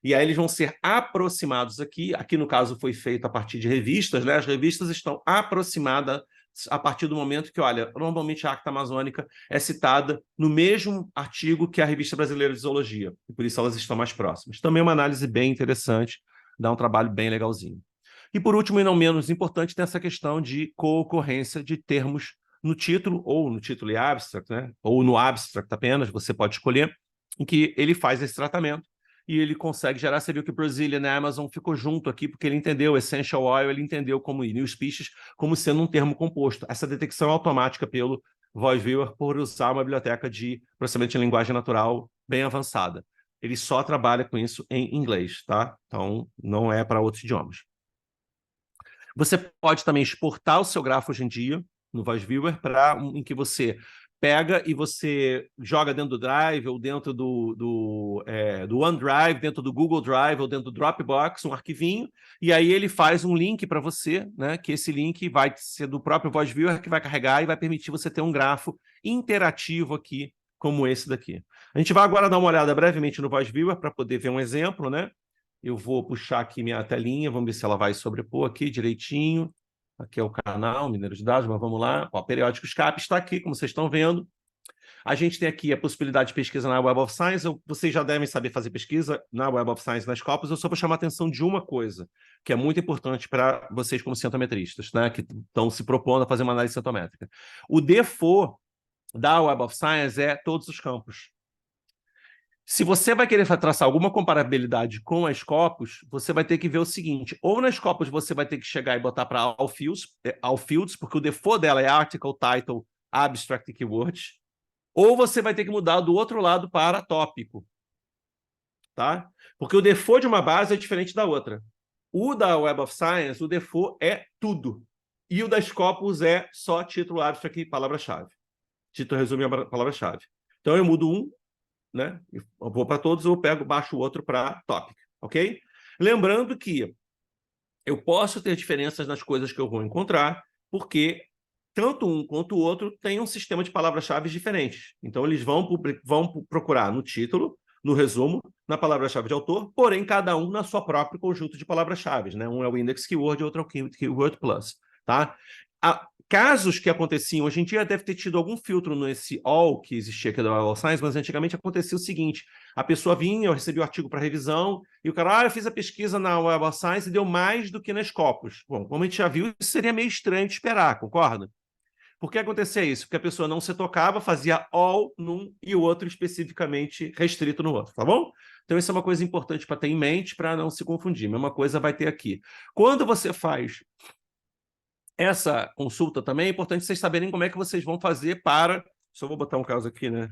E aí eles vão ser aproximados aqui. Aqui, no caso, foi feito a partir de revistas, né? As revistas estão aproximadas a partir do momento que, olha, normalmente a Acta Amazônica é citada no mesmo artigo que a Revista Brasileira de Zoologia, e por isso elas estão mais próximas. Também é uma análise bem interessante, dá um trabalho bem legalzinho. E, por último, e não menos importante, tem essa questão de co-ocorrência de termos no título, ou no título e abstract, né? Ou no abstract apenas, você pode escolher, em que ele faz esse tratamento e ele consegue gerar. Você viu que o Brazilian na Amazon ficou junto aqui, porque ele entendeu Essential Oil, ele entendeu como New Species como sendo um termo composto. Essa detecção automática pelo Voice Viewer por usar uma biblioteca de processamento de linguagem natural bem avançada. ele só trabalha com isso em inglês, tá? Então, não é para outros idiomas. Você pode também exportar o seu grafo hoje em dia no Voice Viewer em que você pega e você joga dentro do Drive ou dentro do OneDrive, dentro do Google Drive ou dentro do Dropbox, um arquivinho, e aí ele faz um link para você, né? Que esse link vai ser do próprio Voice Viewer que vai carregar e vai permitir você ter um grafo interativo aqui, como esse daqui. A gente vai agora dar uma olhada brevemente no Voice Viewer para poder ver um exemplo, né? Eu vou puxar aqui minha telinha, vamos ver se ela vai sobrepor aqui direitinho. Aqui é o canal, Mineiro de Dados, mas vamos lá. Ó, periódico escape está aqui, como vocês estão vendo. A gente tem aqui a possibilidade de pesquisa na Web of Science. Vocês já devem saber fazer pesquisa na Web of Science nas Scopus. Eu só vou chamar a atenção de uma coisa, que é muito importante para vocês como centometristas, né, que estão se propondo a fazer uma análise centométrica. O default da Web of Science é todos os campos. Se você vai querer traçar alguma comparabilidade com a Scopus, você vai ter que ver o seguinte, ou na Scopus você vai ter que chegar e botar para all fields, porque o default dela é article, title, abstract e keywords, ou você vai ter que mudar do outro lado para tópico, tá? Porque o default de uma base é diferente da outra. O da Web of Science, o default é tudo. E o da Scopus é só título, abstract e palavra-chave. Título resume a palavra-chave. Então eu mudo um, né? Eu vou para todos, eu baixo o outro para topic, ok? Lembrando que eu posso ter diferenças nas coisas que eu vou encontrar, porque tanto um quanto o outro tem um sistema de palavras-chave diferentes. Então, eles vão procurar no título, no resumo, na palavra-chave de autor, porém, cada um na sua própria conjunto de palavras-chave, né? Um é o index keyword e outro é o keyword plus, tá? Casos que aconteciam, hoje em dia deve ter tido algum filtro nesse all que existia aqui da Web of Science, mas antigamente acontecia o seguinte, a pessoa vinha, eu recebi o artigo para revisão, e o cara, eu fiz a pesquisa na Web of Science e deu mais do que na Scopus. Bom, como a gente já viu, isso seria meio estranho de esperar, concorda? Por que acontecia isso? Porque a pessoa não se tocava, fazia all num e o outro especificamente restrito no outro, tá bom? Então isso é uma coisa importante para ter em mente, para não se confundir. A mesma coisa vai ter aqui. Quando você faz essa consulta também, é importante vocês saberem como é que vocês vão fazer para... Só vou botar um caso aqui, né?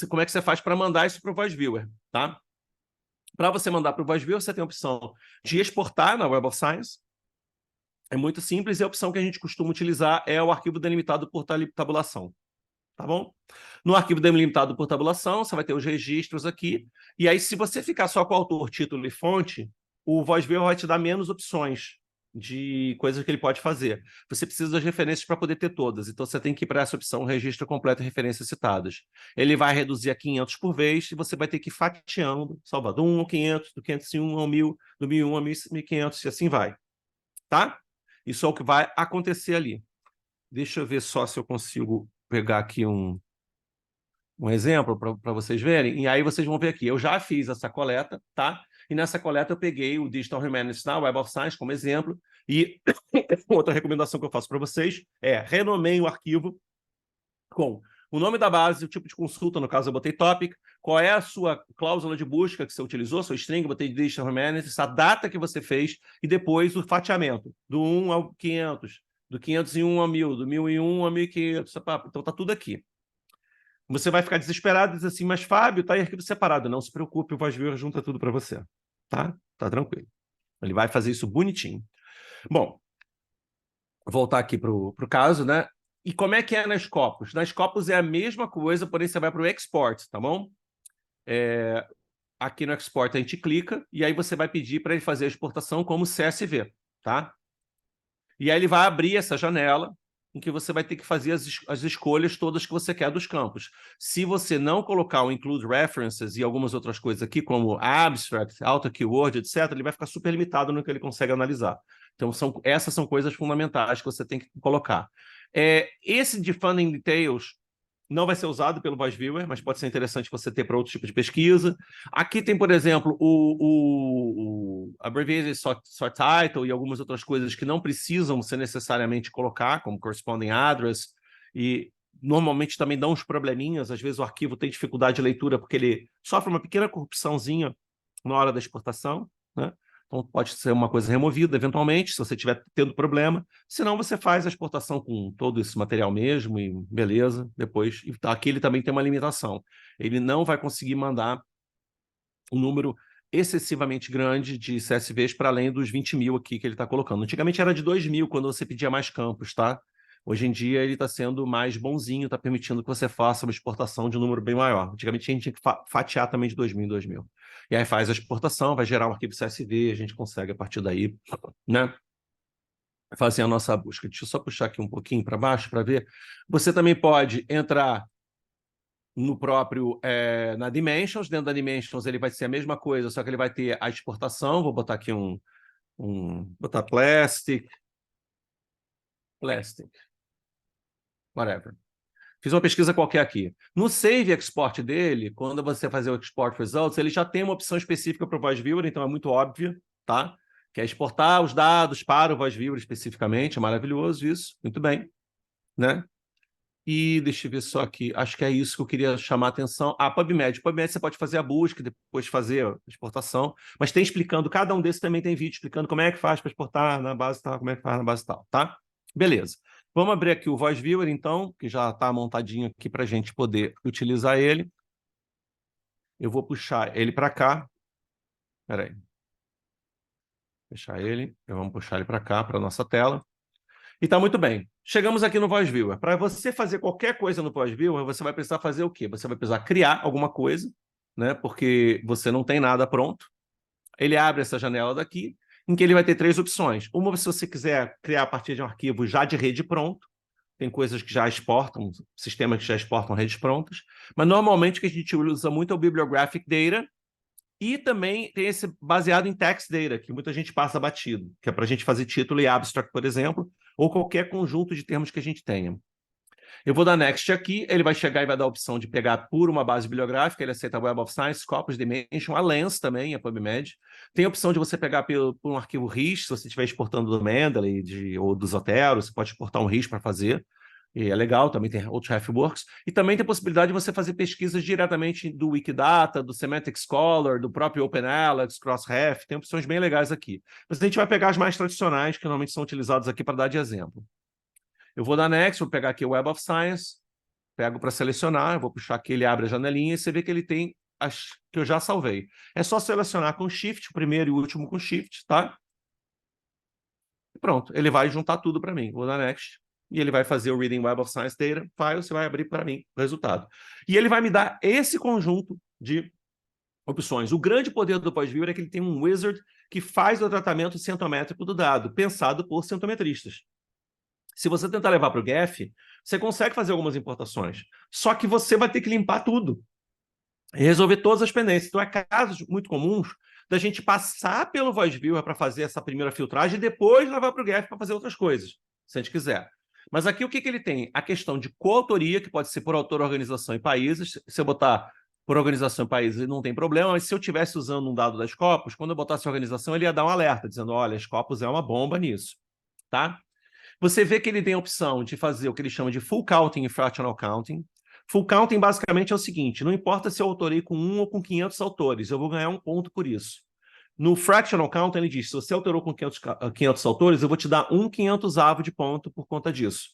Como é que você faz para mandar isso para o Voice Viewer, tá? Para você mandar para o Voice Viewer, você tem a opção de exportar na Web of Science. É muito simples e a opção que a gente costuma utilizar é o arquivo delimitado por tabulação. Tá bom? No arquivo delimitado por tabulação, você vai ter os registros aqui. E aí, se você ficar só com o autor, título e fonte, o Voice Viewer vai te dar menos opções de coisas que ele pode fazer. Você precisa das referências para poder ter todas. Então, você tem que ir para essa opção registro completo e referências citadas. Ele vai reduzir a 500 por vez e você vai ter que ir fatiando, salvar do 1 ao 500, do 501 ao 1000, do 1001 ao 1500 e assim vai. Tá? Isso é o que vai acontecer ali. Deixa eu ver só se eu consigo pegar aqui um exemplo para vocês verem. E aí vocês vão ver aqui. Eu já fiz essa coleta, tá? E nessa coleta eu peguei o Digital Humanities na Web of Science como exemplo. E outra recomendação que eu faço para vocês é renomeiem o arquivo com o nome da base, o tipo de consulta, no caso eu botei topic, qual é a sua cláusula de busca que você utilizou, sua string, eu botei Digital Humanities, a data que você fez e depois o fatiamento, do 1 ao 500, do 501 ao 1000, do 1001 ao 1500, então tá tudo aqui. Você vai ficar desesperado e dizer assim, mas Fábio, tá em arquivo separado. Não se preocupe, o Voice Viewer junta tudo para você, tá? Tá tranquilo. Ele vai fazer isso bonitinho. Bom, voltar aqui para o caso, né? E como é que é na Scopus? Na Scopus é a mesma coisa, porém você vai para o Export, tá bom? Aqui no Export a gente clica e aí você vai pedir para ele fazer a exportação como CSV, tá? E aí ele vai abrir essa janela em que você vai ter que fazer as escolhas todas que você quer dos campos. Se você não colocar o Include References e algumas outras coisas aqui, como Abstract, Auto Keyword, etc., ele vai ficar super limitado no que ele consegue analisar. Então, essas são coisas fundamentais que você tem que colocar. Esse de Funding Details não vai ser usado pelo Voice Viewer, mas pode ser interessante você ter para outro tipo de pesquisa. Aqui tem, por exemplo, o Abbreviated Sort Title e algumas outras coisas que não precisam ser necessariamente colocar, como Corresponding Address, e normalmente também dão uns probleminhas, às vezes o arquivo tem dificuldade de leitura porque ele sofre uma pequena corrupçãozinha na hora da exportação, né? Então, pode ser uma coisa removida, eventualmente, se você estiver tendo problema. Senão, você faz a exportação com todo esse material mesmo e beleza, depois. E aqui ele também tem uma limitação. Ele não vai conseguir mandar um número excessivamente grande de CSVs para além dos 20 mil aqui que ele está colocando. Antigamente era de 2 mil quando você pedia mais campos, tá? Hoje em dia ele está sendo mais bonzinho, está permitindo que você faça uma exportação de um número bem maior. Antigamente a gente tinha que fatiar também de 2 mil em 2 mil. E aí faz a exportação, vai gerar um arquivo CSV, a gente consegue a partir daí, né? Fazer a nossa busca. Deixa eu só puxar aqui um pouquinho para baixo para ver. Você também pode entrar no próprio, na Dimensions. Dentro da Dimensions ele vai ser a mesma coisa, só que ele vai ter a exportação. Vou botar aqui botar plastic, whatever. Fiz uma pesquisa qualquer aqui. No Save Export dele, quando você fazer o Export Results, ele já tem uma opção específica para o Voice Viewer, então é muito óbvio, tá? Que é exportar os dados para o Voice Viewer especificamente, é maravilhoso isso, muito bem, né? E deixa eu ver só aqui, acho que é isso que eu queria chamar a atenção. PubMed. PubMed você pode fazer a busca, depois fazer a exportação, mas tem explicando, cada um desses também tem vídeo explicando como é que faz para exportar na base tal, como é que faz na base tal, tá? Beleza. Vamos abrir aqui o Voice Viewer, então, que já está montadinho aqui para a gente poder utilizar ele. Eu vou puxar ele para cá. Espera aí. Fechar ele. Vamos puxar ele para cá, para a nossa tela. E está muito bem. Chegamos aqui no Voice Viewer. Para você fazer qualquer coisa no Voice Viewer, você vai precisar fazer o quê? Você vai precisar criar alguma coisa, né? Porque você não tem nada pronto. Ele abre essa janela daqui, em que ele vai ter 3 opções. Uma, se você quiser criar a partir de um arquivo já de rede pronto. Tem coisas que já exportam, sistemas que já exportam redes prontas. Mas, normalmente, o que a gente usa muito é o Bibliographic Data. E também tem esse baseado em text data, que muita gente passa batido, que é para a gente fazer título e abstract, por exemplo, ou qualquer conjunto de termos que a gente tenha. Eu vou dar Next aqui, ele vai chegar e vai dar a opção de pegar por uma base bibliográfica, ele aceita Web of Science, Scopus, Dimension, a Lens também, a PubMed. Tem a opção de você pegar por um arquivo RIS, se você estiver exportando do Mendeley ou do Zotero, você pode exportar um RIS para fazer. E é legal, também tem outros Refworks. E também tem a possibilidade de você fazer pesquisas diretamente do Wikidata, do Semantic Scholar, do próprio OpenAlex, Crossref, tem opções bem legais aqui. Mas a gente vai pegar as mais tradicionais, que normalmente são utilizadas aqui para dar de exemplo. Eu vou dar Next, vou pegar aqui o Web of Science, pego para selecionar, eu vou puxar aqui, ele abre a janelinha e você vê que ele tem as que eu já salvei. É só selecionar com Shift, o primeiro e o último com Shift, tá? E pronto, ele vai juntar tudo para mim. Vou dar Next. E ele vai fazer o Reading Web of Science Data File, você vai abrir para mim o resultado. E ele vai me dar esse conjunto de opções. O grande poder do Voice Viewer é que ele tem um wizard que faz o tratamento centométrico do dado, pensado por centometristas. Se você tentar levar para o GEF, você consegue fazer algumas importações. Só que você vai ter que limpar tudo e resolver todas as pendências. Então, é casos muito comuns da gente passar pelo Voice Viewer para fazer essa primeira filtragem e depois levar para o GEF para fazer outras coisas, se a gente quiser. Mas aqui o que ele tem? A questão de coautoria, que pode ser por autor, organização e países. Se eu botar por organização e países, não tem problema, mas se eu estivesse usando um dado da Scopus, quando eu botasse organização, ele ia dar um alerta, dizendo, olha, a Scopus é uma bomba nisso, tá? Você vê que ele tem a opção de fazer o que ele chama de full counting e fractional counting. Full counting, basicamente, é o seguinte, não importa se eu autorei com 1 ou com 500 autores, eu vou ganhar 1 ponto por isso. No fractional count, ele diz, se você alterou com 500 autores, eu vou te dar 1/500avo de ponto por conta disso.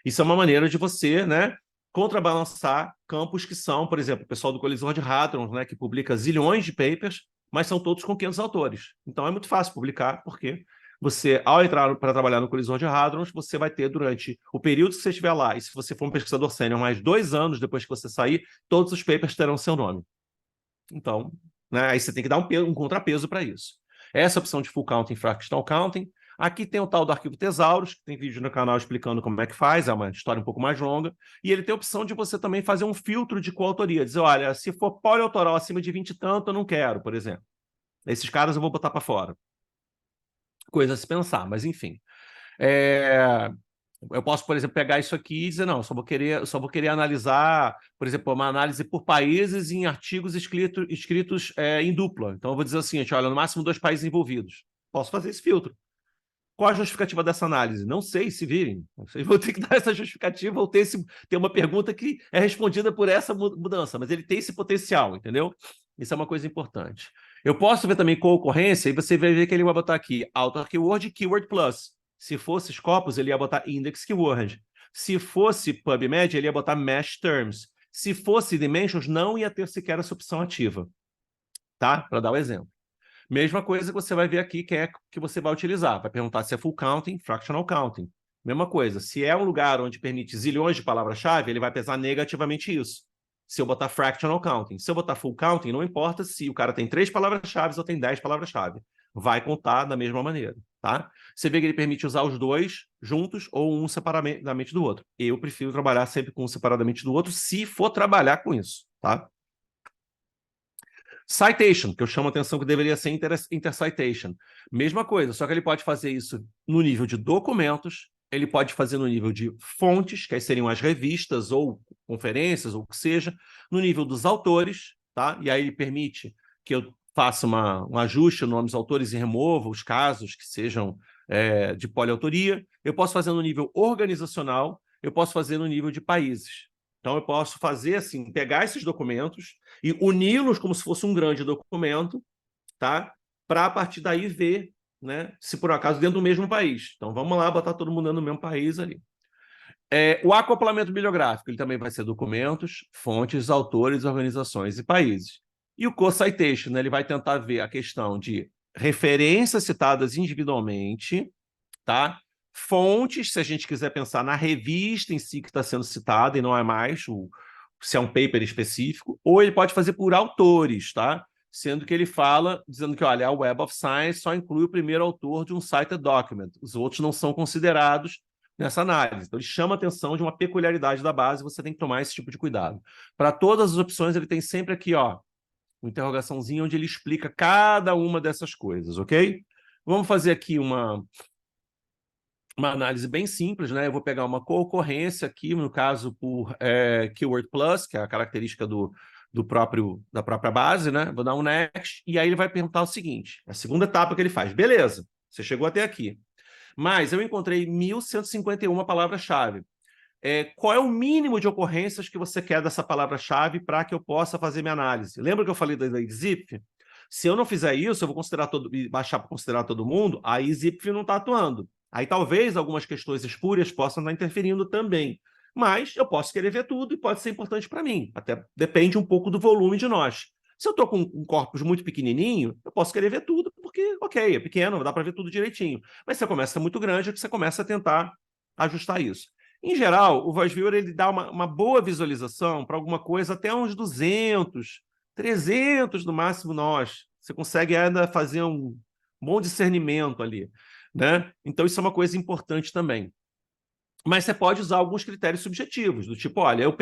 Isso é uma maneira de você, né, contrabalançar campos que são, por exemplo, o pessoal do Colisor de Hadrons, né, que publica zilhões de papers, mas são todos com 500 autores. Então, é muito fácil publicar, porque você, ao entrar para trabalhar no Colisor de Hadrons, você vai ter durante o período que você estiver lá, e se você for um pesquisador sênior, mais 2 anos depois que você sair, todos os papers terão seu nome. Então, né, aí você tem que dar um contrapeso para isso. Essa opção de full counting, fractional counting. Aqui tem o tal do arquivo Thesaurus, que tem vídeo no canal explicando como é que faz, é uma história um pouco mais longa. E ele tem a opção de você também fazer um filtro de coautoria. Dizer, olha, se for poliautoral acima de 20 e tanto, eu não quero, por exemplo. Esses caras eu vou botar para fora. Coisa a se pensar, mas enfim. Eu posso, por exemplo, pegar isso aqui e dizer, não, só vou querer analisar, por exemplo, uma análise por países em artigos escritos em dupla. Então, eu vou dizer o seguinte, olha, no máximo 2 países envolvidos. Posso fazer esse filtro. Qual a justificativa dessa análise? Não sei, se virem. Vocês vão ter que dar essa justificativa ou ter uma pergunta que é respondida por essa mudança, mas ele tem esse potencial, entendeu? Isso é uma coisa importante. Eu posso ver também concorrência, e você vai ver que ele vai botar aqui Author Keyword e Keyword Plus. Se fosse Scopus, ele ia botar Index Keyword. Se fosse PubMed, ele ia botar Mesh Terms. Se fosse Dimensions, não ia ter sequer essa opção ativa. Tá? Para dar o exemplo. Mesma coisa que você vai ver aqui que é que você vai utilizar. Vai perguntar se é full counting, fractional counting. Mesma coisa. Se é um lugar onde permite zilhões de palavras-chave, ele vai pesar negativamente isso. Se eu botar fractional counting. Se eu botar full counting, não importa se o cara tem 3 palavras-chave ou tem 10 palavras-chave. Vai contar da mesma maneira, tá? Você vê que ele permite usar os dois juntos ou um separadamente do outro. Eu prefiro trabalhar sempre com um separadamente do outro, se for trabalhar com isso, tá? Citation, que eu chamo a atenção que deveria ser intercitation. Mesma coisa, só que ele pode fazer isso no nível de documentos, ele pode fazer no nível de fontes, que aí seriam as revistas ou conferências, ou o que seja, no nível dos autores, tá? E aí ele permite que eu faça um ajuste no nome dos autores e remova os casos que sejam de poliautoria. Eu posso fazer no nível organizacional, eu posso fazer no nível de países. Então, eu posso fazer assim, pegar esses documentos e uni-los como se fosse um grande documento, tá? Para, a partir daí, ver, né, se por acaso dentro do mesmo país. Então, vamos lá, botar todo mundo dentro do mesmo país ali. O acoplamento bibliográfico, ele também vai ser documentos, fontes, autores, organizações e países. E o co-citation, né, ele vai tentar ver a questão de referências citadas individualmente, tá? Fontes, se a gente quiser pensar na revista em si que está sendo citada, e não é mais se é um paper específico, ou ele pode fazer por autores, tá? Sendo que ele fala, dizendo que, olha, a Web of Science só inclui o primeiro autor de um cited document, os outros não são considerados nessa análise. Então, ele chama a atenção de uma peculiaridade da base, você tem que tomar esse tipo de cuidado. Para todas as opções, ele tem sempre aqui, ó, uma interrogaçãozinha onde ele explica cada uma dessas coisas, ok? Vamos fazer aqui uma análise bem simples, né? Eu vou pegar uma concorrência aqui, no caso, por Keyword Plus, que é a característica da própria base, né? Vou dar um next, e aí ele vai perguntar o seguinte, a segunda etapa que ele faz. Beleza, você chegou até aqui. Mas eu encontrei 1.151 palavras-chave. Qual é o mínimo de ocorrências que você quer dessa palavra-chave para que eu possa fazer minha análise? Lembra que eu falei da zip? Se eu não fizer isso, eu vou baixar para considerar todo mundo, aí zip não está atuando. Aí talvez algumas questões espúrias possam estar interferindo também. Mas eu posso querer ver tudo e pode ser importante para mim. Até depende um pouco do volume de nós. Se eu estou com um corpus muito pequenininho, eu posso querer ver tudo, porque, ok, é pequeno, dá para ver tudo direitinho. Mas se a começa muito grande, você começa a tentar ajustar isso. Em geral, o Voice Viewer ele dá uma boa visualização para alguma coisa até uns 200, 300 no máximo nós. Você consegue ainda fazer um bom discernimento ali, né? Então, isso é uma coisa importante também. Mas você pode usar alguns critérios subjetivos, do tipo, olha, eu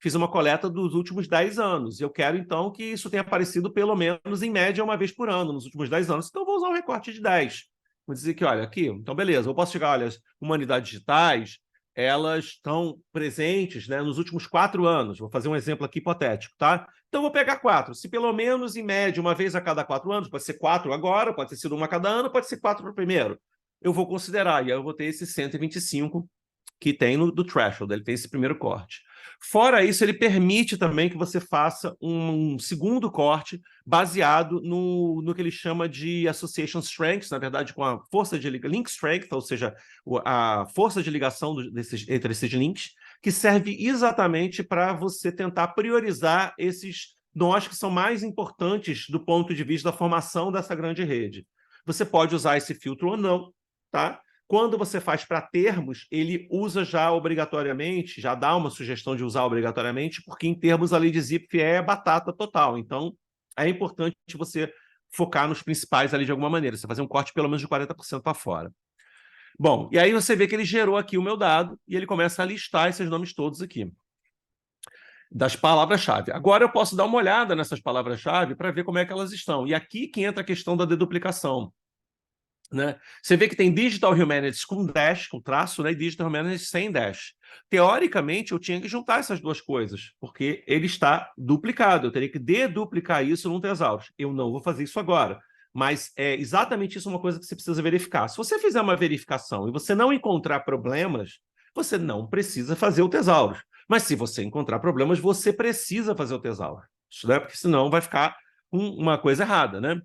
fiz uma coleta dos últimos 10 anos, e eu quero, então, que isso tenha aparecido pelo menos, em média, uma vez por ano, nos últimos 10 anos, então eu vou usar um recorte de 10. Vou dizer que, olha, aqui, então, beleza, eu posso chegar, olha, as humanidades digitais, elas estão presentes, né, nos últimos 4 anos, vou fazer um exemplo aqui hipotético, tá? Então, eu vou pegar 4, se pelo menos, em média, uma vez a cada 4 anos, pode ser 4 agora, pode ter sido uma a cada ano, pode ser 4 para o primeiro, eu vou considerar, e aí eu vou ter esses 125 que tem do threshold, ele tem esse primeiro corte. Fora isso, ele permite também que você faça um segundo corte baseado no que ele chama de association strength, na verdade, com a força de link strength, ou seja, a força de ligação entre esses links, que serve exatamente para você tentar priorizar esses nós que são mais importantes do ponto de vista da formação dessa grande rede. Você pode usar esse filtro ou não, tá? Quando você faz para termos, ele usa já obrigatoriamente, já dá uma sugestão de usar obrigatoriamente, porque em termos a lei de zip é batata total. Então, é importante você focar nos principais ali de alguma maneira, você fazer um corte pelo menos de 40% para fora. Bom, e aí você vê que ele gerou aqui o meu dado e ele começa a listar esses nomes todos aqui, das palavras-chave. Agora eu posso dar uma olhada nessas palavras-chave para ver como é que elas estão. E aqui que entra a questão da deduplicação. Né? Você vê que tem Digital Humanities com dash, com traço, né? E Digital Humanities sem dash. Teoricamente, eu tinha que juntar essas duas coisas, porque ele está duplicado. Eu teria que deduplicar isso num Thesaurus. Eu não vou fazer isso agora. Mas é exatamente isso uma coisa que você precisa verificar. Se você fizer uma verificação e você não encontrar problemas, você não precisa fazer o Thesaurus. Mas se você encontrar problemas, você precisa fazer o Thesaurus, né? Porque senão vai ficar com uma coisa errada, né?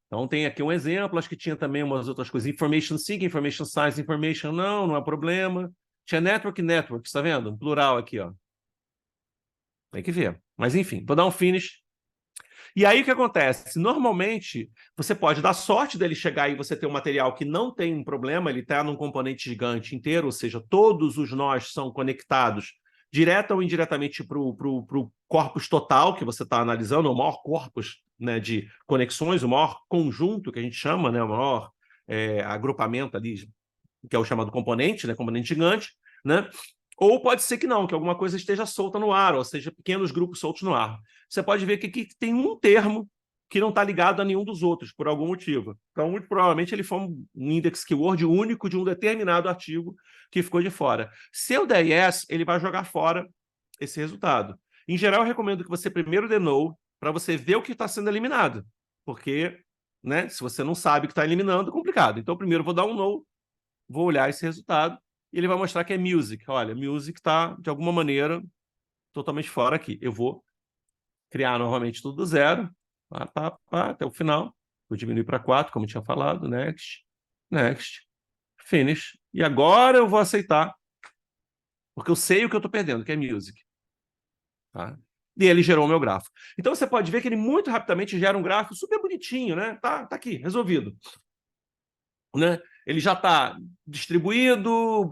Então tem aqui um exemplo, acho que tinha também umas outras coisas. Information Seeking, Information Science, Information, não é problema. Tinha Network, Networks, tá vendo? Um plural aqui, ó. Tem que ver. Mas enfim, vou dar um finish. E aí o que acontece? Normalmente, você pode dar sorte dele chegar e você ter um material que não tem um problema, ele está num componente gigante inteiro, ou seja, todos os nós são conectados direta ou indiretamente para o corpus total que você está analisando, o maior corpus, né, de conexões, o maior conjunto que a gente chama, né, o maior agrupamento ali, que é o chamado componente, né, componente gigante, né? Ou pode ser que não, que alguma coisa esteja solta no ar, ou seja, pequenos grupos soltos no ar. Você pode ver que aqui tem um termo que não está ligado a nenhum dos outros, por algum motivo. Então, muito provavelmente, ele foi um index keyword único de um determinado artigo que ficou de fora. Se eu der yes, ele vai jogar fora esse resultado. Em geral, eu recomendo que você primeiro dê no, para você ver o que está sendo eliminado. Porque, né, se você não sabe o que está eliminando, é complicado. Então, primeiro eu vou dar um no, vou olhar esse resultado, e ele vai mostrar que é music. Olha, music está, de alguma maneira, totalmente fora aqui. Eu vou criar novamente tudo do zero, até o final. Vou diminuir para 4, como eu tinha falado. Next, next, finish. E agora eu vou aceitar, porque eu sei o que eu estou perdendo, que é music. Tá? E ele gerou o meu grafo. Então você pode ver que ele muito rapidamente gera um gráfico super bonitinho, né? Tá aqui, resolvido. Né? Ele já está distribuído,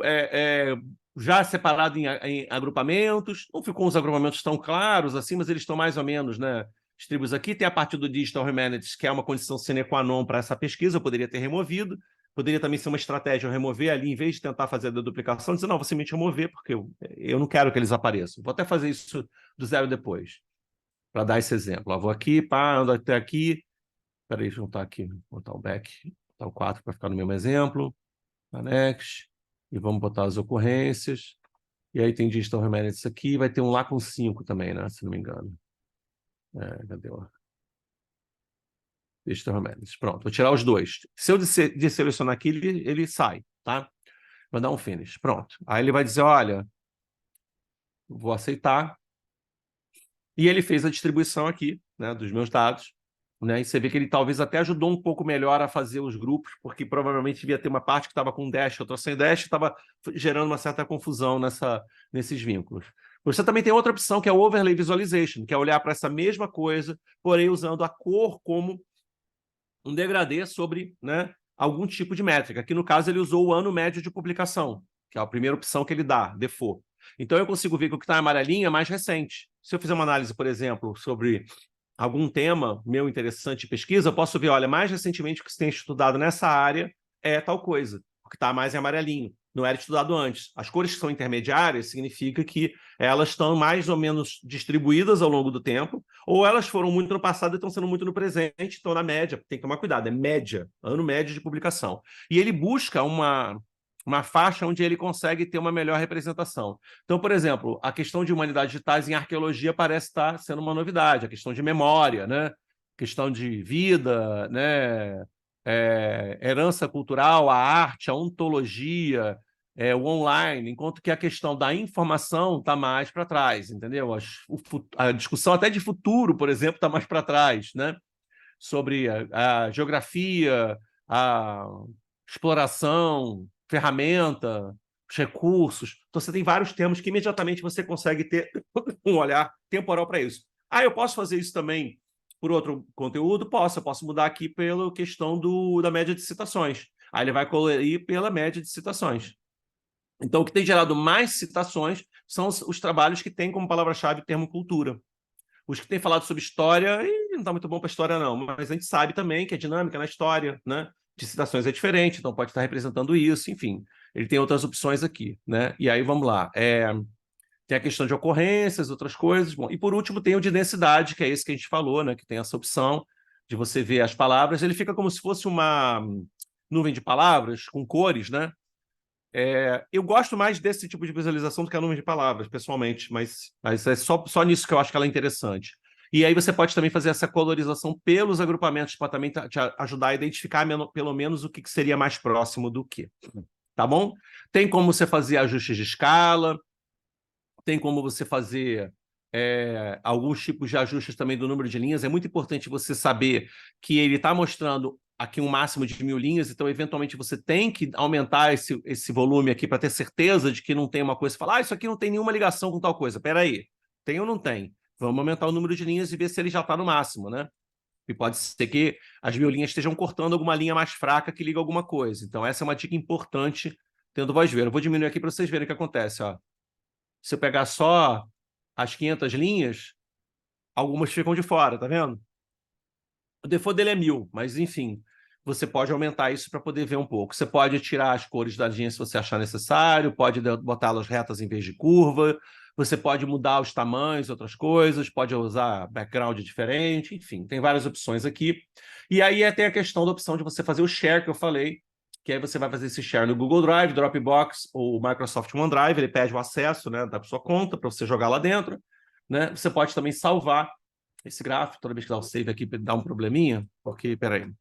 já separado em agrupamentos. Não ficou uns agrupamentos tão claros assim, mas eles estão mais ou menos, né, distribuídos aqui. Tem a parte do Digital Humanities, que é uma condição sine qua non para essa pesquisa, eu poderia ter removido. Poderia também ser uma estratégia eu remover ali, em vez de tentar fazer a duplicação, dizer, não, vou simplesmente remover, porque eu não quero que eles apareçam. Vou até fazer isso do zero depois, para dar esse exemplo. Vou aqui, ando até aqui. Espera aí, juntar aqui, botar o back. Botar o 4 para ficar no mesmo exemplo. Next. E vamos botar as ocorrências. E aí tem Digital Humanities aqui. Vai ter um lá com 5 também, né? Se não me engano. Cadê o Digital Humanities? Pronto, vou tirar os dois. Se eu desselecionar aqui, ele sai, tá? Vou dar um finish. Pronto. Aí ele vai dizer, olha, vou aceitar. E ele fez a distribuição aqui, né, dos meus dados. Né? E você vê que ele talvez até ajudou um pouco melhor a fazer os grupos, porque provavelmente devia ter uma parte que estava com dash, outra sem dash, estava gerando uma certa confusão nesses vínculos. Você também tem outra opção, que é o Overlay Visualization, que é olhar para essa mesma coisa, porém usando a cor como um degradê sobre, né, algum tipo de métrica. Aqui, no caso, ele usou o ano médio de publicação, que é a primeira opção que ele dá, default. Então, eu consigo ver que o que está amarelinho é mais recente. Se eu fizer uma análise, por exemplo, sobre algum tema meu interessante de pesquisa, eu posso ver, olha, mais recentemente o que se tem estudado nessa área é tal coisa, o que está mais em amarelinho, não era estudado antes. As cores que são intermediárias significa que elas estão mais ou menos distribuídas ao longo do tempo, ou elas foram muito no passado e estão sendo muito no presente, estão na média. Tem que tomar cuidado, é média, ano médio de publicação. E ele busca uma faixa onde ele consegue ter uma melhor representação. Então, por exemplo, a questão de humanidades digitais em arqueologia parece estar sendo uma novidade, a questão de memória, né? Questão de vida, né? Herança cultural, a arte, a ontologia, o online, enquanto que a questão da informação está mais para trás, entendeu? A discussão até de futuro, por exemplo, está mais para trás, né? Sobre a geografia, a exploração, ferramenta, os recursos. Então, você tem vários termos que imediatamente você consegue ter um olhar temporal para isso. Eu posso fazer isso também por outro conteúdo? Posso. Eu posso mudar aqui pela questão da média de citações. Aí ele vai colorir pela média de citações. Então, o que tem gerado mais citações são os trabalhos que têm como palavra-chave o termo cultura. Os que têm falado sobre história, não está muito bom para história, não, mas a gente sabe também que a dinâmica na história, né, de citações é diferente, então pode estar representando isso, enfim. Ele tem outras opções aqui, né? E aí vamos lá. Tem a questão de ocorrências, outras coisas. Bom, e por último tem o de densidade, que é esse que a gente falou, né? Que tem essa opção de você ver as palavras. Ele fica como se fosse uma nuvem de palavras com cores, né? Eu gosto mais desse tipo de visualização do que a nuvem de palavras, pessoalmente, mas é só nisso que eu acho que ela é interessante. E aí você pode também fazer essa colorização pelos agrupamentos para também te ajudar a identificar pelo menos o que seria mais próximo do que. Tá bom? Tem como você fazer ajustes de escala, tem como você fazer alguns tipos de ajustes também do número de linhas. É muito importante você saber que ele está mostrando aqui um máximo de 1000 linhas, então, eventualmente, você tem que aumentar esse volume aqui para ter certeza de que não tem uma coisa e falar, isso aqui não tem nenhuma ligação com tal coisa. Espera aí, tem ou não tem? Vamos aumentar o número de linhas e ver se ele já está no máximo, né? E pode ser que as 1000 linhas estejam cortando alguma linha mais fraca que liga alguma coisa. Então, essa é uma dica importante tendo voz ver. Eu vou diminuir aqui para vocês verem o que acontece. Ó. Se eu pegar só as 500 linhas, algumas ficam de fora, tá vendo? O default dele é 1000, mas enfim, você pode aumentar isso para poder ver um pouco. Você pode tirar as cores da linha se você achar necessário, pode botá-las retas em vez de curva, você pode mudar os tamanhos, outras coisas, pode usar background diferente, enfim, tem várias opções aqui. E aí tem a questão da opção de você fazer o share que eu falei, que aí você vai fazer esse share no Google Drive, Dropbox ou Microsoft OneDrive, ele pede o acesso, né, da sua conta para você jogar lá dentro, né? Você pode também salvar esse gráfico, toda vez que dá o save aqui, dá um probleminha, porque, peraí,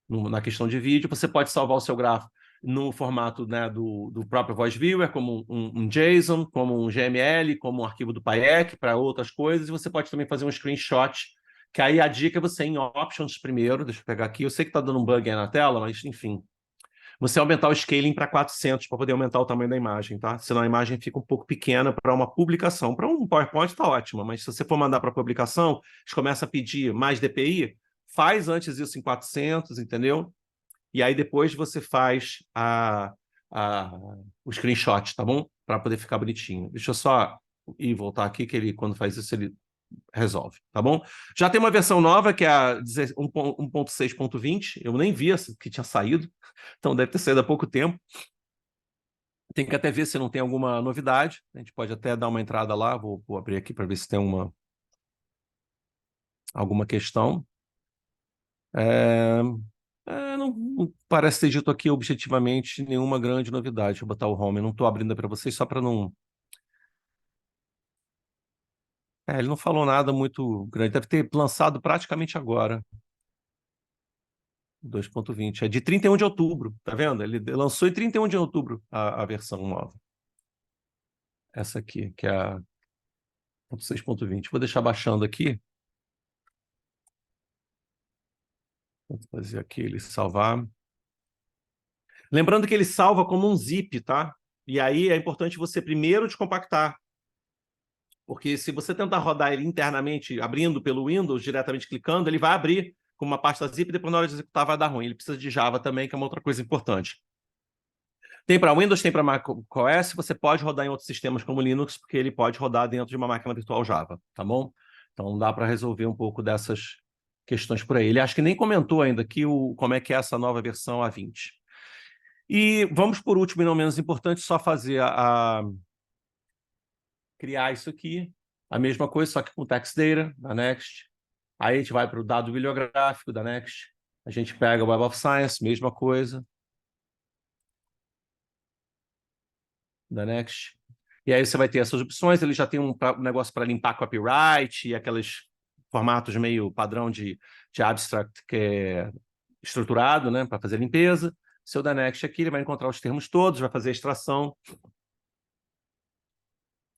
na questão de vídeo, você pode salvar o seu gráfico no formato, né, do próprio Voice Viewer, como um JSON, como um GML, como um arquivo do PyEC, para outras coisas, e você pode também fazer um screenshot, que aí a dica é você ir em Options primeiro, deixa eu pegar aqui, eu sei que está dando um bug aí na tela, mas, enfim, você aumentar o scaling para 400 para poder aumentar o tamanho da imagem, tá? Senão a imagem fica um pouco pequena para uma publicação. Para um PowerPoint está ótima, mas se você for mandar para publicação, eles começam a pedir mais DPI, faz antes isso em 400, entendeu? E aí depois você faz o screenshot, tá bom? Para poder ficar bonitinho. Deixa eu só ir voltar aqui, que ele, quando faz isso, ele resolve, tá bom? Já tem uma versão nova, que é a 1.6.20, eu nem vi que tinha saído, então deve ter saído há pouco tempo. Tem que até ver se não tem alguma novidade, a gente pode até dar uma entrada lá, vou abrir aqui para ver se tem alguma questão. Não parece ter dito aqui objetivamente nenhuma grande novidade. Deixa eu botar o home, eu não estou abrindo para vocês só para não... ele não falou nada muito grande, deve ter lançado praticamente agora. 2.20, é de 31 de outubro, tá vendo? Ele lançou em 31 de outubro a versão nova. Essa aqui, que é a 6.20. Vou deixar baixando aqui. Vou fazer aqui ele salvar. Lembrando que ele salva como um zip, tá? E aí é importante você primeiro descompactar. Porque se você tentar rodar ele internamente, abrindo pelo Windows, diretamente clicando, ele vai abrir com uma pasta zip e depois na hora de executar vai dar ruim. Ele precisa de Java também, que é uma outra coisa importante. Tem para Windows, tem para macOS, você pode rodar em outros sistemas como Linux, porque ele pode rodar dentro de uma máquina virtual Java, tá bom? Então dá para resolver um pouco dessas questões por aí. Ele acho que nem comentou ainda aqui como é que é essa nova versão A20. E vamos, por último e não menos importante, só fazer criar isso aqui, a mesma coisa, só que com text data, da Next. Aí a gente vai para o dado bibliográfico da Next, a gente pega o Web of Science, mesma coisa, da Next. E aí você vai ter essas opções, ele já tem um negócio para limpar copyright e aqueles formatos meio padrão de abstract que é estruturado, né, para fazer limpeza. Seu da Next aqui, ele vai encontrar os termos todos, vai fazer a extração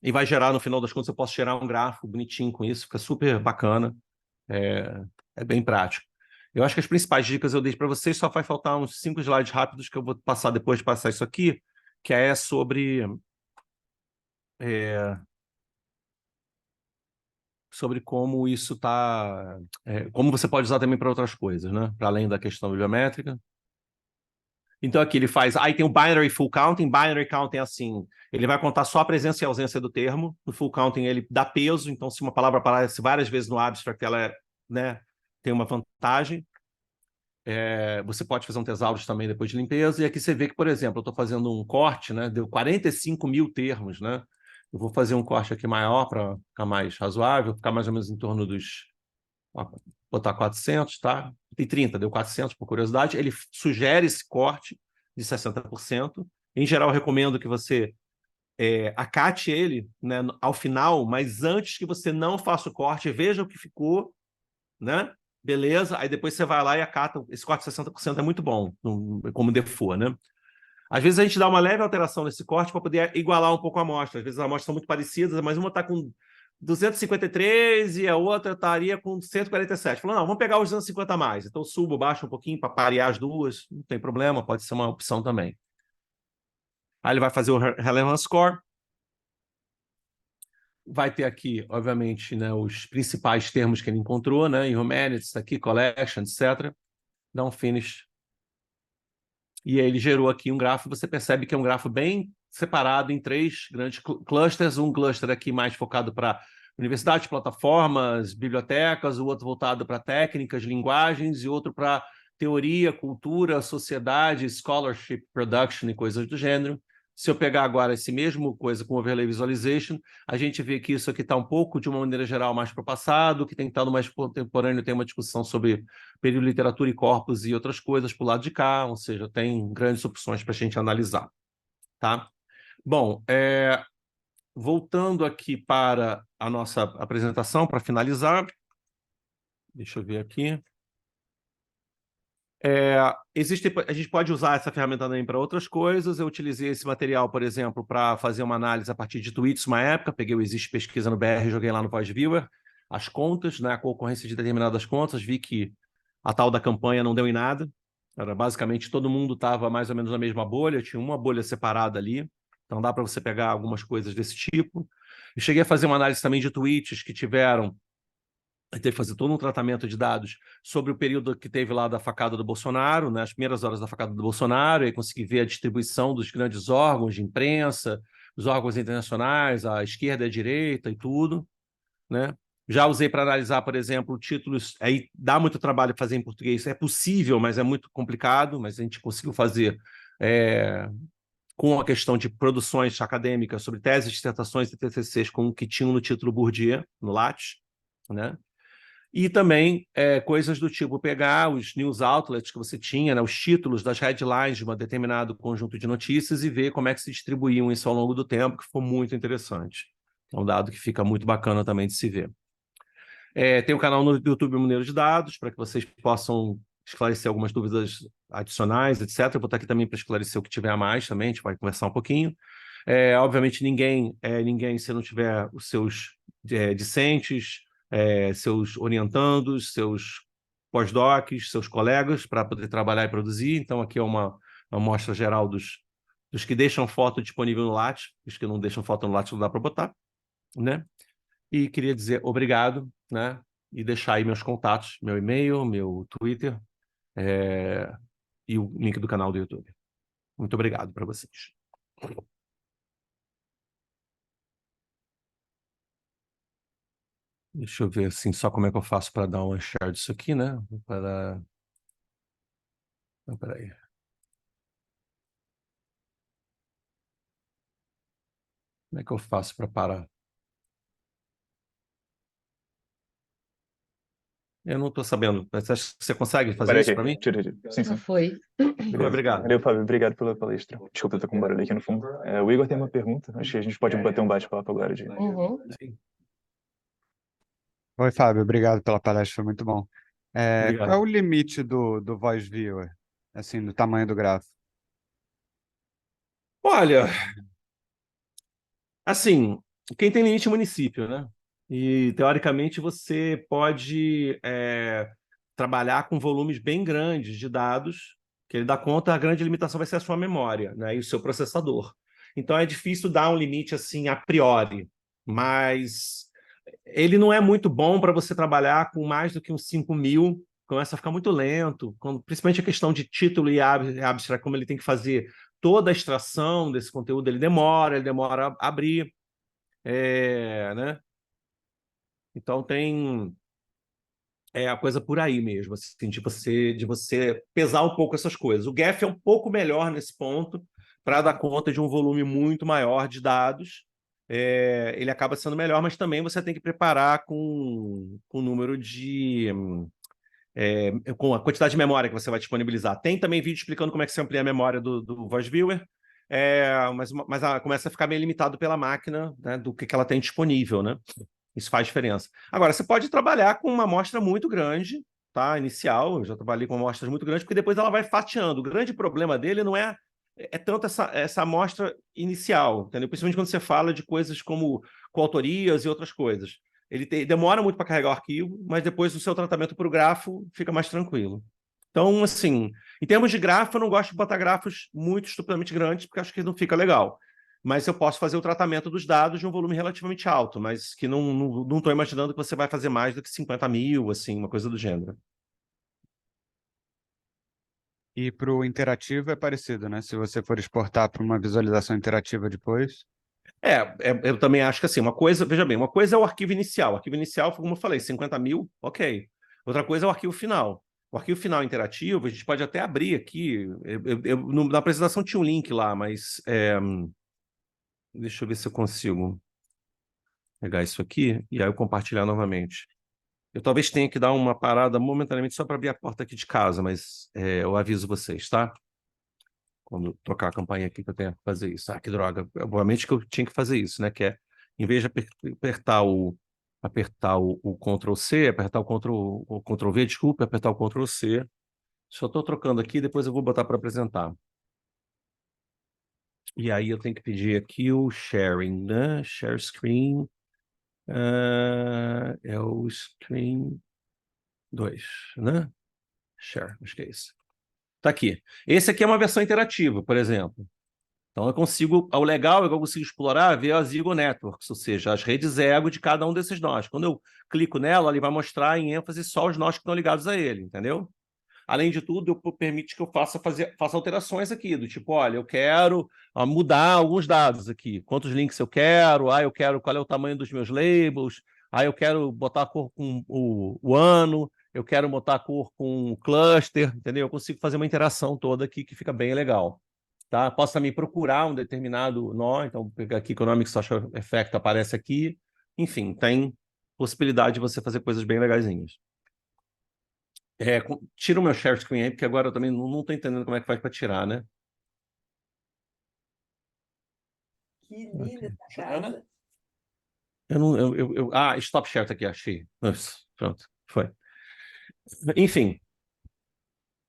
e vai gerar, no final das contas, eu posso gerar um gráfico bonitinho com isso, fica super bacana, é bem prático. Eu acho que as principais dicas eu dei para vocês, só vai faltar uns 5 slides rápidos que eu vou passar depois de passar isso aqui, que é sobre como isso está... como você pode usar também para outras coisas, né? Para além da questão bibliométrica. Então aqui ele faz... Aí tem o binary full counting. Binary counting é assim, ele vai contar só a presença e a ausência do termo. No full counting ele dá peso, então se uma palavra aparece várias vezes no abstract, ela né, tem uma vantagem. Você pode fazer um thesaurus também depois de limpeza. E aqui você vê que, por exemplo, eu estou fazendo um corte, né? Deu 45 mil termos, né? Eu vou fazer um corte aqui maior para ficar mais razoável, ficar mais ou menos em torno dos... botar 400, tá? Tem 30, deu 400 por curiosidade. Ele sugere esse corte de 60%. Em geral, eu recomendo que você acate ele, né, ao final, mas antes que você não faça o corte, veja o que ficou, né? Beleza, aí depois você vai lá e acata. Esse corte de 60% é muito bom, como default, né? Às vezes a gente dá uma leve alteração nesse corte para poder igualar um pouco a amostra. Às vezes as amostras são muito parecidas, mas uma está com 253 e a outra estaria com 147. Falou, não, vamos pegar os 250 a mais. Então subo, baixo um pouquinho para parear as duas, não tem problema, pode ser uma opção também. Aí ele vai fazer o Relevance Score. Vai ter aqui, obviamente, né, os principais termos que ele encontrou, né, em Humanities, aqui, Collection, etc. Dá um Finish. E aí ele gerou aqui um grafo, você percebe que é um grafo bem separado em 3 grandes clusters, um cluster aqui mais focado para universidades, plataformas, bibliotecas, o outro voltado para técnicas, linguagens, e outro para teoria, cultura, sociedade, scholarship, production e coisas do gênero. Se eu pegar agora esse mesmo coisa com Overlay Visualization, a gente vê que isso aqui está um pouco, de uma maneira geral, mais para o passado, que tem estado mais contemporâneo, tem uma discussão sobre período literatura e corpus e outras coisas para o lado de cá, ou seja, tem grandes opções para a gente analisar. Tá? Bom, voltando aqui para a nossa apresentação, para finalizar, deixa eu ver aqui. A gente pode usar essa ferramenta também para outras coisas. Eu utilizei esse material, por exemplo, para fazer uma análise a partir de tweets uma época. Peguei o Existe Pesquisa no BR, joguei lá no Voice Viewer, as contas, né, a concorrência de determinadas contas, vi que a tal da campanha não deu em nada. Era basicamente todo mundo estava mais ou menos na mesma bolha, tinha uma bolha separada ali. Então dá para você pegar algumas coisas desse tipo. Eu cheguei a fazer uma análise também de tweets que tiveram. Teve que fazer todo um tratamento de dados sobre o período que teve lá da facada do Bolsonaro, né, as primeiras horas da facada do Bolsonaro, e aí consegui ver a distribuição dos grandes órgãos de imprensa, os órgãos internacionais, a esquerda e a direita e tudo, né? Já usei para analisar, por exemplo, títulos, aí dá muito trabalho fazer em português, é possível, mas é muito complicado, mas a gente conseguiu fazer com a questão de produções acadêmicas sobre teses, dissertações e TCCs com o que tinham no título Bourdieu, no Lattes, né? E também coisas do tipo pegar os news outlets que você tinha, né, os títulos das headlines de um determinado conjunto de notícias e ver como é que se distribuíam isso ao longo do tempo, que foi muito interessante. É um dado que fica muito bacana também de se ver. Tem um canal no YouTube Mineiro de Dados, para que vocês possam esclarecer algumas dúvidas adicionais, etc. Eu vou estar aqui também para esclarecer o que tiver a mais também, a gente vai conversar um pouquinho. Obviamente, ninguém, se não tiver os seus discentes, seus orientandos, seus pós-docs, seus colegas, para poder trabalhar e produzir. Então, aqui é uma amostra geral dos que deixam foto disponível no Lattes, os que não deixam foto no Lattes não dá para botar, né? E queria dizer obrigado, né? E deixar aí meus contatos, meu e-mail, meu Twitter, e o link do canal do YouTube. Muito obrigado para vocês. Deixa eu ver assim, só como é que eu faço para dar um share disso aqui, né? Não, peraí. Como é que eu faço para parar? Eu não estou sabendo. Você acha que você consegue fazer isso para mim? Tira. Sim, sim. Foi. Obrigado. Valeu, Fábio. Obrigado pela palestra. Desculpa, eu tô com um barulho aqui no fundo. O Igor tem uma pergunta. Acho que a gente pode bater um bate-papo agora. Sim. Oi, Fábio, obrigado pela palestra, foi muito bom. Obrigado. Qual é o limite do Voice Viewer, assim, do tamanho do grafo? Olha, assim, quem tem limite é o município, né? E, teoricamente, você pode trabalhar com volumes bem grandes de dados, que ele dá conta, a grande limitação vai ser a sua memória, né? E o seu processador. Então, é difícil dar um limite, assim, a priori, mas ele não é muito bom para você trabalhar com mais do que uns 5.000, começa a ficar muito lento, principalmente a questão de título e abstract, como ele tem que fazer toda a extração desse conteúdo, ele demora a abrir, né? Então tem a coisa por aí mesmo, assim, de você pesar um pouco essas coisas. O GEF é um pouco melhor nesse ponto, para dar conta de um volume muito maior de dados. Ele acaba sendo melhor, mas também você tem que preparar com o número de... com a quantidade de memória que você vai disponibilizar. Tem também vídeo explicando como é que você amplia a memória do Voice Viewer, mas começa a ficar meio limitado pela máquina, né, do que ela tem disponível, né? Isso faz diferença. Agora, você pode trabalhar com uma amostra muito grande, tá? Inicial, eu já trabalhei com amostras muito grandes, porque depois ela vai fatiando. O grande problema dele não é é tanto essa amostra inicial, entendeu? Principalmente quando você fala de coisas como coautorias e outras coisas. Ele demora muito para carregar o arquivo, mas depois o seu tratamento para o grafo fica mais tranquilo. Então, assim, em termos de grafo, eu não gosto de botar grafos muito estupidamente grandes, porque acho que não fica legal. Mas eu posso fazer o tratamento dos dados de um volume relativamente alto, mas que não estou imaginando que você vai fazer mais do que 50 mil, assim, uma coisa do gênero. E para o interativo é parecido, né? Se você for exportar para uma visualização interativa depois. Eu também acho que assim, uma coisa, veja bem, uma coisa é o arquivo inicial. O arquivo inicial, como eu falei, 50 mil, ok. Outra coisa é o arquivo final. O arquivo final interativo, a gente pode até abrir aqui. Na apresentação tinha um link lá, mas deixa eu ver se eu consigo pegar isso aqui e aí eu compartilhar novamente. Eu talvez tenha que dar uma parada momentaneamente só para abrir a porta aqui de casa, mas eu aviso vocês, tá? Quando trocar a campanha aqui que eu tenho que fazer isso. Ah, que droga. Obviamente que eu tinha que fazer isso, né? Que é, em vez de apertar o Ctrl C, apertar o Ctrl V, desculpa, apertar o Ctrl C. Só estou trocando aqui, depois eu vou botar para apresentar. E aí eu tenho que pedir aqui o sharing, né? Share screen. É o screen 2, né? Share, acho que é isso. Tá aqui. Esse aqui é uma versão interativa, por exemplo. Então, o legal é que eu consigo explorar, ver as Ego Networks, ou seja, as redes ego de cada um desses nós. Quando eu clico nela, ele vai mostrar em ênfase só os nós que estão ligados a ele, entendeu? Além de tudo, permite que eu faça alterações aqui, do tipo, olha, eu quero mudar alguns dados aqui. Quantos links eu quero? Eu quero qual é o tamanho dos meus labels. Eu quero botar a cor com o ano. Eu quero botar a cor com o cluster, entendeu? Eu consigo fazer uma interação toda aqui que fica bem legal. Tá? Posso também procurar um determinado nó, então pegar aqui Economic Social Effect aparece aqui. Enfim, tem possibilidade de você fazer coisas bem legaisinhas. Tira o meu share screen aí, porque agora eu também não estou entendendo como é que faz para tirar, né? Que linda essa casa. Stop share tá aqui, achei. Pronto, foi. Enfim,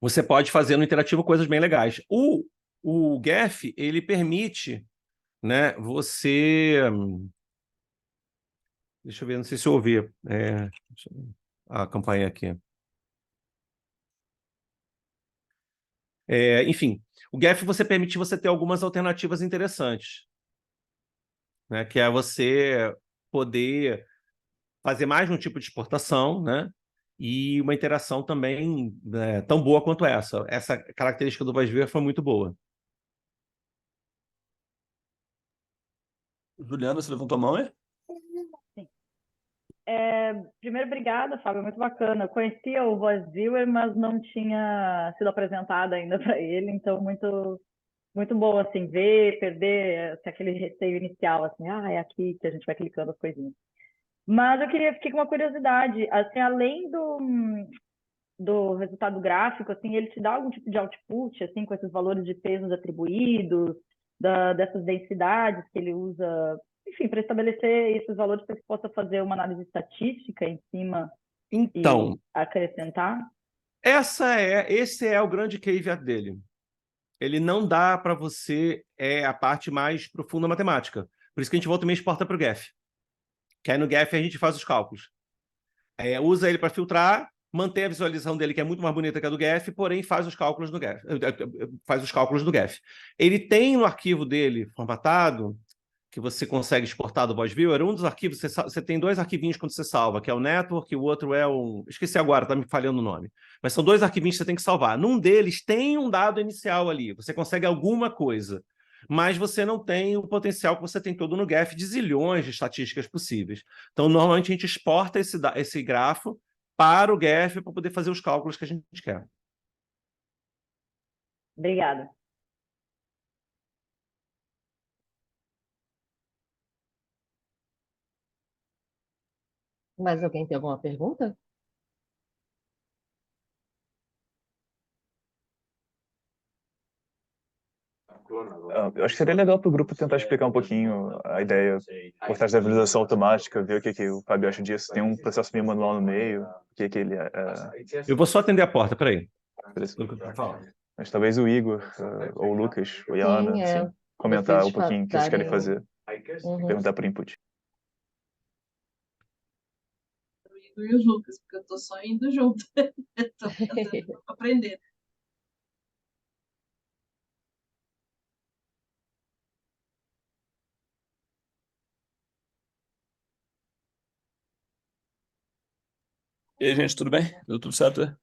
você pode fazer no interativo coisas bem legais. O GEF, ele permite, né, você... Deixa eu ver, não sei se eu ouvi a campanha aqui. Enfim, o GEF você permite você ter algumas alternativas interessantes, né, que é você poder fazer mais um tipo de exportação, né, e uma interação também tão boa quanto essa. Essa característica do VoiceViewer foi muito boa. Juliana, você levantou a mão, é? Sim. Primeiro, obrigada, Fábio, muito bacana. Eu conhecia o VoiceViewer, mas não tinha sido apresentada ainda para ele, então muito, muito bom, assim, perder aquele receio inicial, assim, é aqui que a gente vai clicando as coisinhas. Mas eu fiquei com uma curiosidade, assim, além do resultado gráfico, assim, ele te dá algum tipo de output, assim, com esses valores de pesos atribuídos, dessas densidades que ele usa, enfim, para estabelecer esses valores para que possa fazer uma análise estatística em cima Então, e acrescentar? esse é o grande caveat dele. Ele não dá para você a parte mais profunda matemática. Por isso que a gente volta e meia exporta para o GEF. Que aí no GEF a gente faz os cálculos. Usa ele para filtrar, manter a visualização dele, que é muito mais bonita que a do GEF, porém faz os cálculos do GEF. Ele tem no arquivo dele formatado, que você consegue exportar do VoiceViewer, um dos arquivos, você tem dois arquivinhos quando você salva, que é o Network e o outro é o... Esqueci agora, está me falhando o nome. Mas são dois arquivinhos que você tem que salvar. Num deles tem um dado inicial ali, você consegue alguma coisa, mas você não tem o potencial que você tem todo no GEF de zilhões de estatísticas possíveis. Então, normalmente, a gente exporta esse grafo para o GEF para poder fazer os cálculos que a gente quer. Obrigada. Mais alguém tem alguma pergunta? Eu acho que seria legal para o grupo tentar explicar um pouquinho a ideia por trás da visualização automática, ver o que o Fábio acha disso. Tem um processo meio manual no meio, o que ele... Eu vou só atender a porta, peraí. Beleza. Mas talvez o Igor, ou o Lucas, ou a Iana, Sim, assim, comentar vocês um pouquinho o que vocês querem darem fazer, Uhum. perguntar por input. O Igor e o Lucas, porque eu tô só indo junto. Tô tentando aprender. E aí, gente, tudo bem? Deu tudo certo?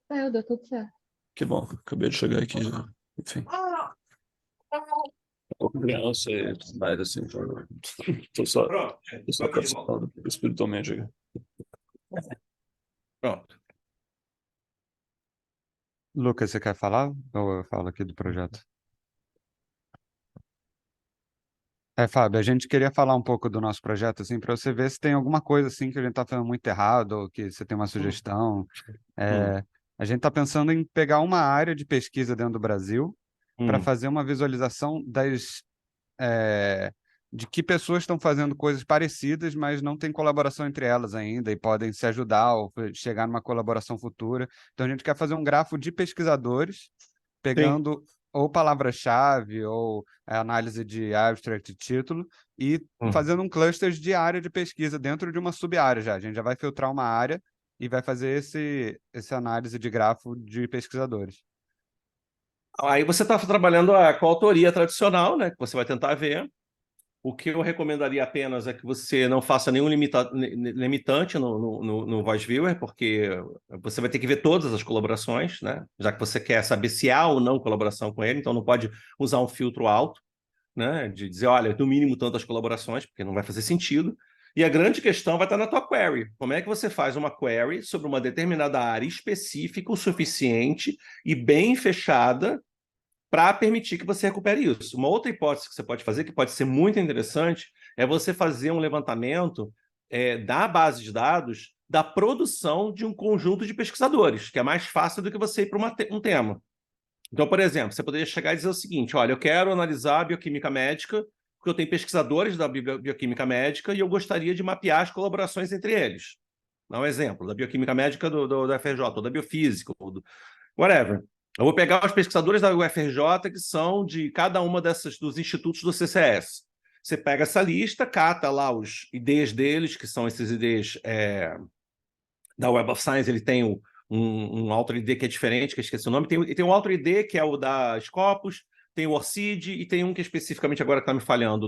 Deu tudo certo. Que bom, acabei de chegar aqui já. Enfim. Tô com criança e tudo mais, assim. Tô só participando espiritualmente aqui. Pronto. Lucas, você quer falar? Ou eu falo aqui do projeto? Fábio, a gente queria falar um pouco do nosso projeto, assim, para você ver se tem alguma coisa, assim, que a gente tá fazendo muito errado, ou que você tem uma sugestão. A gente tá pensando em pegar uma área de pesquisa dentro do Brasil para fazer uma visualização de que pessoas estão fazendo coisas parecidas, mas não tem colaboração entre elas ainda e podem se ajudar ou chegar numa colaboração futura. Então, a gente quer fazer um grafo de pesquisadores, pegando ou palavra-chave ou análise de abstract e título e fazendo um cluster de área de pesquisa dentro de uma sub-área já. A gente já vai filtrar uma área e vai fazer esse análise de grafo de pesquisadores. Aí você está trabalhando com a autoria tradicional, né? Que você vai tentar ver. O que eu recomendaria apenas é que você não faça nenhum limitante no Voice Viewer, porque você vai ter que ver todas as colaborações, né? Já que você quer saber se há ou não colaboração com ele, então não pode usar um filtro alto, né? De dizer, olha, no mínimo tantas colaborações, porque não vai fazer sentido. E a grande questão vai estar na tua query. Como é que você faz uma query sobre uma determinada área específica o suficiente e bem fechada para permitir que você recupere isso. Uma outra hipótese que você pode fazer, que pode ser muito interessante, é você fazer um levantamento da base de dados da produção de um conjunto de pesquisadores, que é mais fácil do que você ir para um tema. Então, por exemplo, você poderia chegar e dizer o seguinte, olha, eu quero analisar a bioquímica médica, porque eu tenho pesquisadores da bioquímica médica e eu gostaria de mapear as colaborações entre eles. Dá um exemplo, da bioquímica médica da FRJ, ou da biofísica, ou do whatever. Eu vou pegar os pesquisadores da UFRJ, que são de cada uma dos institutos do CCS. Você pega essa lista, cata lá os IDs deles, que são esses IDs da Web of Science, ele tem um Author ID que é diferente, que eu esqueci o nome, tem um Author ID que é o da Scopus, tem o ORCID e tem um que especificamente agora está me falhando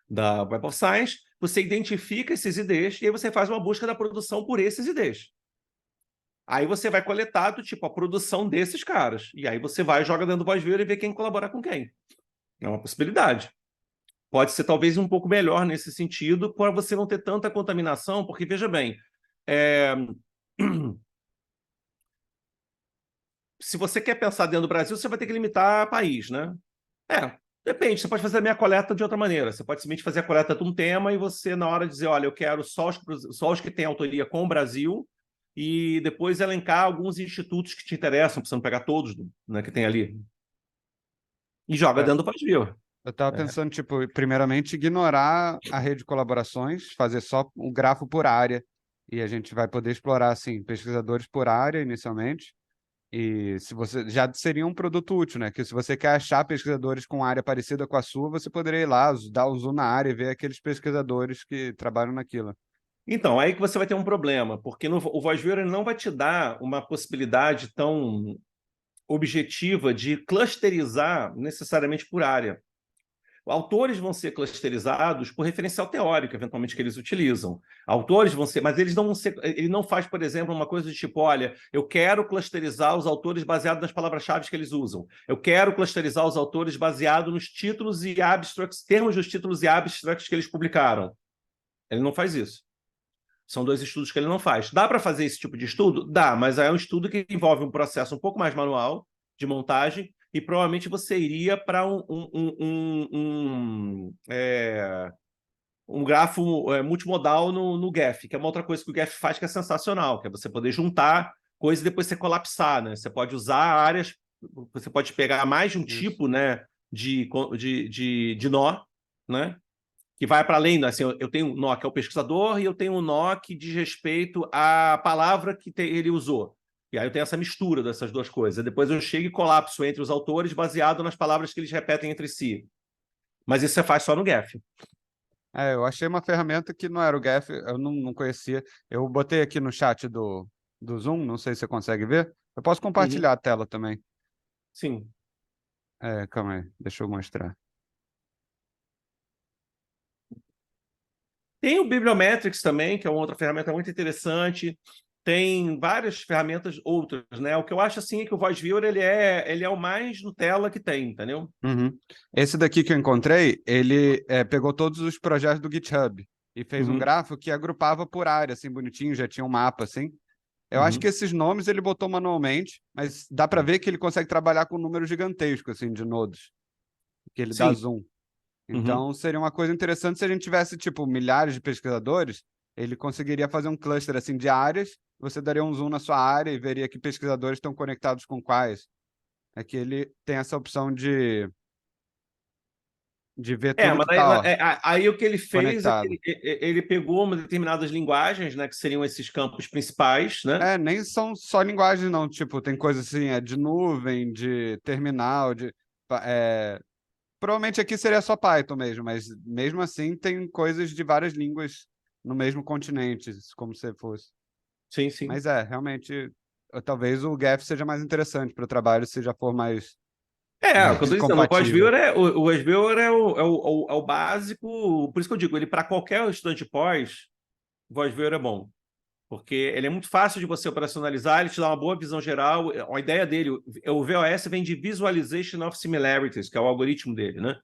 da Web of Science. Você identifica esses IDs e aí você faz uma busca da produção por esses IDs. Aí você vai coletar a produção desses caras. E aí você vai, joga dentro do Voice Viewer e vê quem colabora com quem. É uma possibilidade. Pode ser talvez um pouco melhor nesse sentido, para você não ter tanta contaminação, porque, veja bem, se você quer pensar dentro do Brasil, você vai ter que limitar a país, né? Depende, você pode fazer a minha coleta de outra maneira. Você pode simplesmente fazer a coleta de um tema e você, na hora de dizer, olha, eu quero só os que têm autoria com o Brasil, e depois elencar alguns institutos que te interessam, precisando pegar todos, né, que tem ali. E joga dentro do Voice Viewer. Eu estava pensando, primeiramente, ignorar a rede de colaborações, fazer só um grafo por área. E a gente vai poder explorar, assim, pesquisadores por área, inicialmente. E se você já seria um produto útil, né? Que se você quer achar pesquisadores com área parecida com a sua, você poderia ir lá, dar o zoom na área e ver aqueles pesquisadores que trabalham naquilo. Então, aí que você vai ter um problema, porque o Voice Viewer não vai te dar uma possibilidade tão objetiva de clusterizar necessariamente por área. Autores vão ser clusterizados por referencial teórico, eventualmente, que eles utilizam. Autores vão ser, mas eles não vão ser. Ele não faz, por exemplo, uma coisa de tipo: olha, eu quero clusterizar os autores baseados nas palavras-chave que eles usam. Eu quero clusterizar os autores baseados nos títulos e abstracts, termos dos títulos e abstracts que eles publicaram. Ele não faz isso. São dois estudos que ele não faz. Dá para fazer esse tipo de estudo? Dá, mas é um estudo que envolve um processo um pouco mais manual de montagem e provavelmente você iria para um grafo multimodal no GEF, que é uma outra coisa que o GEF faz que é sensacional, que é você poder juntar coisas e depois você colapsar, né? Você pode usar áreas, você pode pegar mais de um tipo, né, de nó, né? Que vai para além, assim, eu tenho um nó que é o pesquisador e eu tenho um nó que diz respeito à palavra que ele usou. E aí eu tenho essa mistura dessas duas coisas. Depois eu chego e colapso entre os autores baseado nas palavras que eles repetem entre si. Mas isso você faz só no Geph. Eu achei uma ferramenta que não era o Geph, eu não conhecia. Eu botei aqui no chat do Zoom, não sei se você consegue ver. Eu posso compartilhar a tela também. Sim. Calma aí, deixa eu mostrar. Tem o Bibliometrics também, que é uma outra ferramenta muito interessante. Tem várias ferramentas outras, né? O que eu acho assim é que o VoiceViewer ele é o mais Nutella que tem, entendeu? Uhum. Esse daqui que eu encontrei, ele pegou todos os projetos do GitHub e fez um gráfico que agrupava por área, assim, bonitinho, já tinha um mapa, assim. Eu acho que esses nomes ele botou manualmente, mas dá para ver que ele consegue trabalhar com um número gigantesco, assim, de nodos, que ele dá Sim. zoom. Então, seria uma coisa interessante se a gente tivesse, tipo, milhares de pesquisadores, ele conseguiria fazer um cluster, assim, de áreas, você daria um zoom na sua área e veria que pesquisadores estão conectados com quais. É que ele tem essa opção de ver tudo Mas que tá, ó, aí o que ele fez é conectado. que ele pegou uma determinadas linguagens, né, que seriam esses campos principais, né? Nem são só linguagens, não. Tipo, tem coisa assim, de nuvem, de terminal, provavelmente aqui seria só Python mesmo, mas mesmo assim tem coisas de várias línguas no mesmo continente, como se fosse. Sim, sim. Mas realmente, talvez o Geph seja mais interessante para o trabalho se já for mais O que eu estou dizendo, o compatível. VoiceViewer é o básico, por isso que eu digo, ele para qualquer estudante pós, o VoiceViewer é bom. Porque ele é muito fácil de você operacionalizar, ele te dá uma boa visão geral. A ideia dele, o VOS vem de Visualization of Similarities, que é o algoritmo dele, né?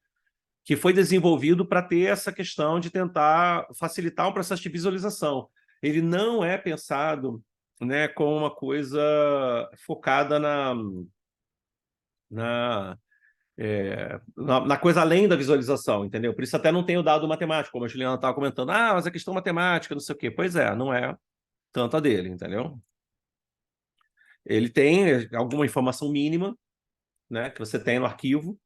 Que foi desenvolvido para ter essa questão de tentar facilitar um processo de visualização. Ele não é pensado, né, como uma coisa focada na coisa além da visualização, entendeu? Por isso até não tem o dado matemático, como a Juliana estava comentando. Mas a questão matemática, não sei o quê. Pois é, não é tanto a dele, entendeu? Ele tem alguma informação mínima, né, que você tem no arquivo.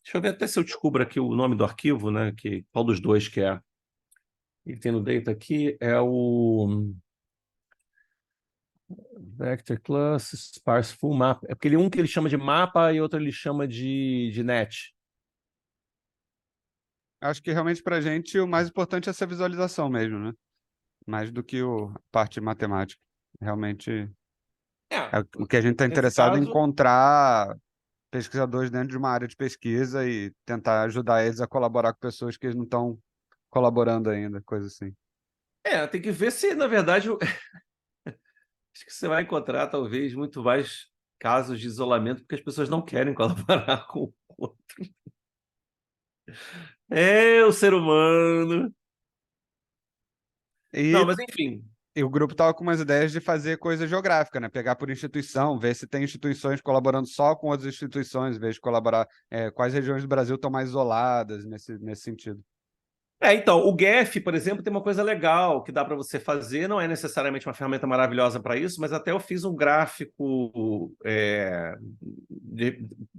Deixa eu ver até se eu descubro aqui o nome do arquivo, né, qual dos dois que é. Ele tem no data aqui, é o Vector Class Sparse Full Map. É porque um que ele chama de mapa e outro ele chama de net. Acho que realmente para a gente o mais importante é essa visualização mesmo, né? Mais do que a parte matemática. Realmente o que a gente está Nesse interessado em caso, encontrar pesquisadores dentro de uma área de pesquisa e tentar ajudar eles a colaborar com pessoas que eles não estão colaborando ainda, coisa assim. tem que ver se, na verdade, acho que você vai encontrar, talvez, muito mais casos de isolamento, porque as pessoas não querem colaborar com o outro. É o ser humano. Não, mas enfim. E o grupo estava com umas ideias de fazer coisa geográfica, né? Pegar por instituição, ver se tem instituições colaborando só com outras instituições, em vez de colaborar, quais regiões do Brasil estão mais isoladas nesse sentido. Então, o Geph, por exemplo, tem uma coisa legal que dá para você fazer, não é necessariamente uma ferramenta maravilhosa para isso, mas até eu fiz um gráfico,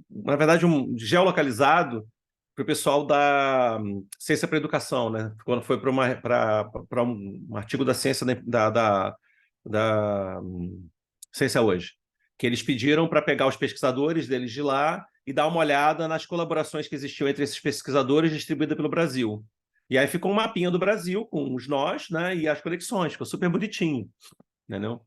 na verdade, geolocalizado para o pessoal da Ciência para a Educação, né? Quando foi para um artigo da Ciência da Ciência Hoje, que eles pediram para pegar os pesquisadores deles de lá e dar uma olhada nas colaborações que existiam entre esses pesquisadores distribuídas pelo Brasil. E aí ficou um mapinha do Brasil com os nós, né, e as conexões, ficou super bonitinho, entendeu?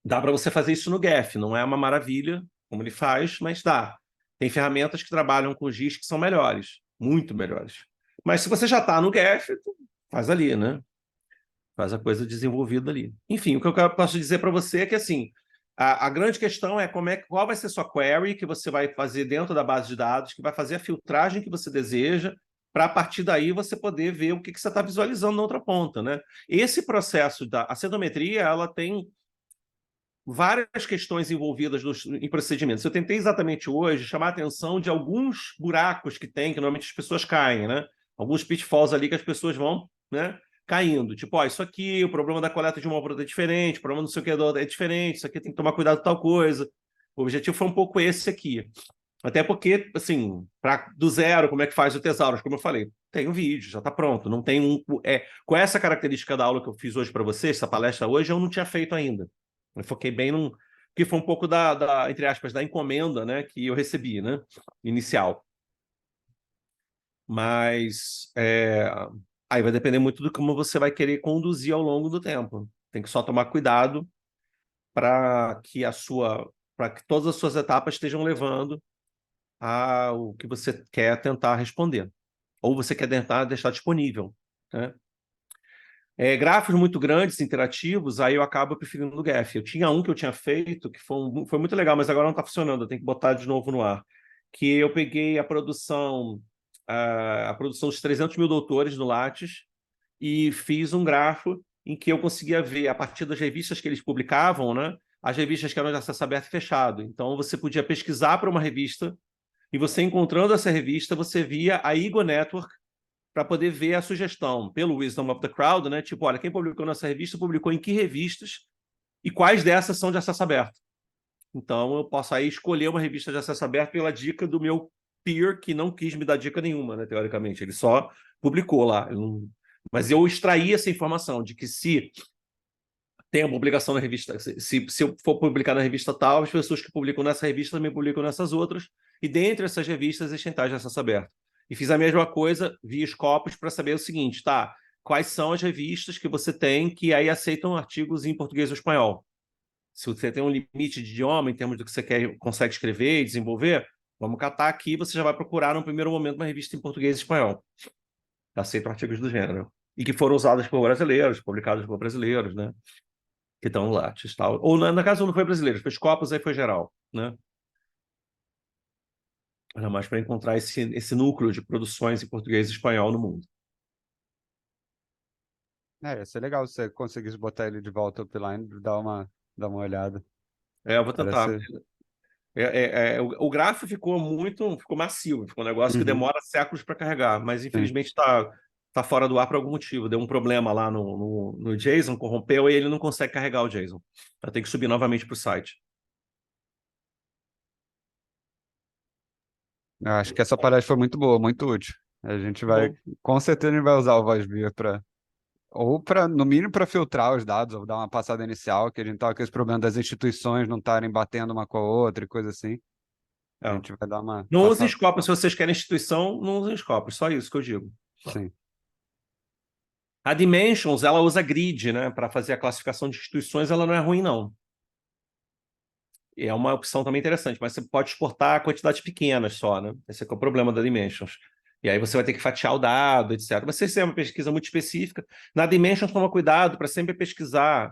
Dá para você fazer isso no Geph, não é uma maravilha como ele faz, mas dá. Tem ferramentas que trabalham com GIS que são melhores, muito melhores. Mas se você já está no Geph, faz ali, né? Faz a coisa desenvolvida ali. Enfim, o que eu posso dizer para você é que, assim, a grande questão é qual vai ser sua query que você vai fazer dentro da base de dados, que vai fazer a filtragem que você deseja, para a partir daí você poder ver o que você está visualizando na outra ponta, né? Esse processo da acendometria, ela tem várias questões envolvidas em procedimentos. Eu tentei exatamente hoje chamar a atenção de alguns buracos que tem, que normalmente as pessoas caem, né? Alguns pitfalls ali que as pessoas vão, né, caindo. Tipo, isso aqui, o problema da coleta de uma produto é diferente, o problema não sei o que é diferente, isso aqui tem que tomar cuidado com tal coisa. O objetivo foi um pouco esse aqui. Até porque, assim, do zero, como é que faz o Thesaurus? Como eu falei, tem um vídeo, já está pronto. Não tem com essa característica da aula que eu fiz hoje para vocês, essa palestra hoje, eu não tinha feito ainda. Eu foquei bem num... que foi um pouco entre aspas, da encomenda, né, que eu recebi, né, inicial. Mas aí vai depender muito do como você vai querer conduzir ao longo do tempo. Tem que só tomar cuidado para que todas as suas etapas estejam levando ao que você quer tentar responder. Ou você quer tentar deixar disponível, né? Grafos muito grandes, interativos, aí eu acabo preferindo o GAF. Eu tinha um que eu tinha feito, que foi muito legal, mas agora não está funcionando, eu tenho que botar de novo no ar. Que eu peguei a produção dos 300 mil doutores no Lattes e fiz um grafo em que eu conseguia ver, a partir das revistas que eles publicavam, né, as revistas que eram de acesso aberto e fechado. Então, você podia pesquisar para uma revista e você, encontrando essa revista, você via a Ego Network para poder ver a sugestão pelo Wisdom of the Crowd, né? Tipo, olha, quem publicou nessa revista publicou em que revistas e quais dessas são de acesso aberto. Então, eu posso aí escolher uma revista de acesso aberto pela dica do meu peer, que não quis me dar dica nenhuma, né, teoricamente. Ele só publicou lá. Mas eu extraí essa informação de que se tem uma publicação na revista, se eu for publicar na revista tal, as pessoas que publicam nessa revista também publicam nessas outras, e dentre essas revistas existem tais de acesso aberto. E fiz a mesma coisa via Scopus para saber o seguinte, tá? Quais são as revistas que você tem que aí aceitam artigos em português ou espanhol? Se você tem um limite de idioma em termos do que você consegue escrever e desenvolver, vamos catar aqui, você já vai procurar no primeiro momento uma revista em português e espanhol. Aceitam artigos do gênero. E que foram usadas por brasileiros, publicados por brasileiros, né? Que estão no Lattes, tal. Ou, na casa, não foi brasileiro, foi Scopus, aí foi geral, né? Era mais para encontrar esse núcleo de produções em português e espanhol no mundo. Ia ser legal se você conseguisse botar ele de volta offline, dar uma olhada. Eu vou tentar. Parece... O gráfico ficou macio, ficou um negócio que demora séculos para carregar, mas infelizmente está fora do ar por algum motivo. Deu um problema lá no JSON, corrompeu e ele não consegue carregar o JSON. Vai ter que subir novamente para o site. Eu acho que essa palestra foi muito boa, muito útil. A gente vai, com certeza, a gente vai usar o VoiceViewer no mínimo, para filtrar os dados, ou dar uma passada inicial, que a gente tava com esse problema das instituições não estarem batendo uma com a outra e coisa assim. A gente vai dar uma... Não usem Scopus, se vocês querem instituição, não usem Scopus, só isso que eu digo. Sim. A Dimensions, ela usa grid, né, para fazer a classificação de instituições, ela não é ruim, não. É uma opção também interessante, mas você pode exportar quantidades pequenas só, né? Esse é o problema da Dimensions. E aí você vai ter que fatiar o dado, etc. Mas se isso é uma pesquisa muito específica, na Dimensions toma cuidado para sempre pesquisar,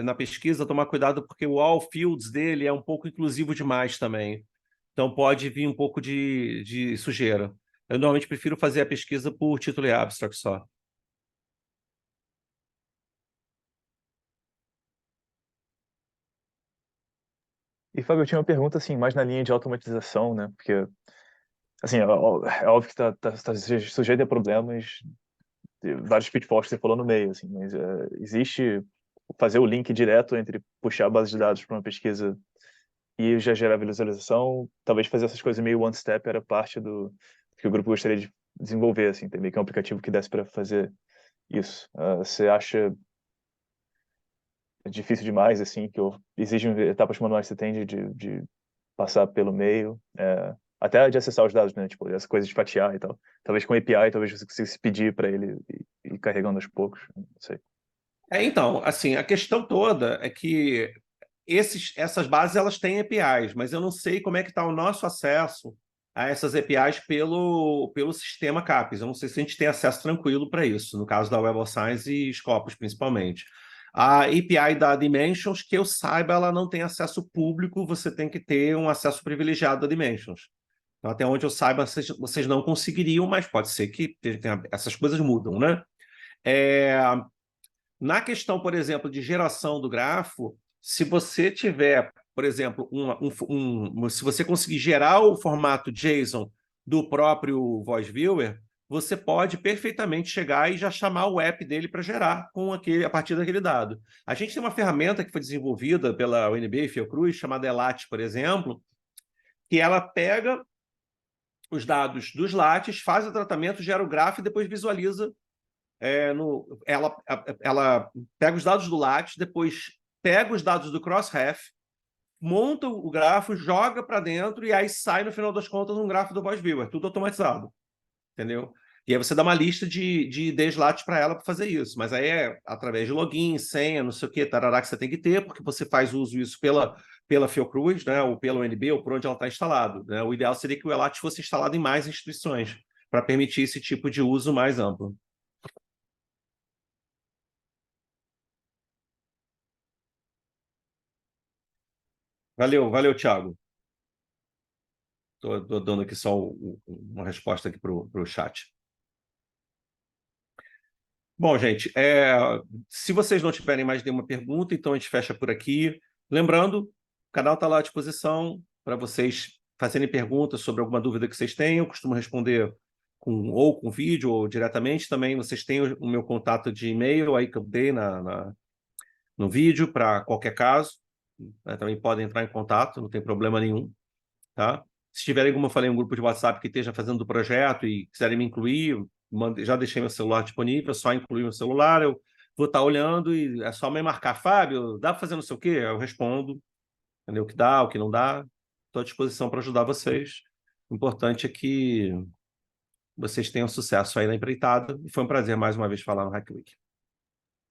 na pesquisa tomar cuidado porque o all fields dele é um pouco inclusivo demais também. Então pode vir um pouco de sujeira. Eu normalmente prefiro fazer a pesquisa por título e abstract só. E, Fábio, eu tinha uma pergunta, assim, mais na linha de automatização, né? Porque, assim, é óbvio que tá sujeito a problemas, vários pitfalls que você falou no meio, assim, mas existe fazer o link direto entre puxar a base de dados para uma pesquisa e já gerar visualização, talvez fazer essas coisas meio one step era parte do que o grupo gostaria de desenvolver, assim, ter meio que um aplicativo que desse para fazer isso. Você acha difícil demais, assim, que exigem etapas manuais que você tem de passar pelo meio, até de acessar os dados, né, tipo, essa coisa de fatiar e tal. Talvez com API, talvez você consiga pedir para ele ir carregando aos poucos, não sei. Então, assim, a questão toda é que essas bases elas têm APIs, mas eu não sei como é que está o nosso acesso a essas APIs pelo sistema CAPES. Eu não sei se a gente tem acesso tranquilo para isso, no caso da Web of Science e Scopus, principalmente. A API da Dimensions, que eu saiba, ela não tem acesso público, você tem que ter um acesso privilegiado da Dimensions. Então, até onde eu saiba, vocês não conseguiriam, mas pode ser que essas coisas mudam, né? Na questão, por exemplo, de geração do grafo, se você tiver, por exemplo, se você conseguir gerar o formato JSON do próprio VoiceViewer, você pode perfeitamente chegar e já chamar o app dele para gerar a partir daquele dado. A gente tem uma ferramenta que foi desenvolvida pela UNB e Fiocruz, chamada ELAT, por exemplo, que ela pega os dados dos lattes, faz o tratamento, gera o grafo e depois visualiza. Ela pega os dados do Lattes, depois pega os dados do Crossref, monta o grafo, joga para dentro e aí sai, no final das contas, um grafo do Voice Viewer, tudo automatizado, entendeu? E aí você dá uma lista de slots para ela para fazer isso, mas aí é através de login, senha, não sei o que, tarará, que você tem que ter, porque você faz uso isso pela Fiocruz, né, ou pelo UNB, ou por onde ela está instalado, né? O ideal seria que o ELAT fosse instalado em mais instituições, para permitir esse tipo de uso mais amplo. Valeu, Thiago. Estou dando aqui só uma resposta aqui para o chat. Bom, gente, se vocês não tiverem mais nenhuma pergunta, então a gente fecha por aqui. Lembrando, o canal está lá à disposição para vocês fazerem perguntas sobre alguma dúvida que vocês tenham. Eu costumo responder ou com vídeo ou diretamente. Também vocês têm o meu contato de e-mail aí que eu dei no vídeo para qualquer caso. Né? Também podem entrar em contato, não tem problema nenhum. Tá? Se tiverem, como eu falei, um grupo de WhatsApp que esteja fazendo o projeto e quiserem me incluir, já deixei meu celular disponível, é só incluir meu celular, eu vou estar olhando e é só me marcar, Fábio, dá para fazer não sei o quê? Eu respondo, entendeu? O que dá, o que não dá, estou à disposição para ajudar vocês. O importante é que vocês tenham sucesso aí na empreitada, e foi um prazer mais uma vez falar no Hack Week.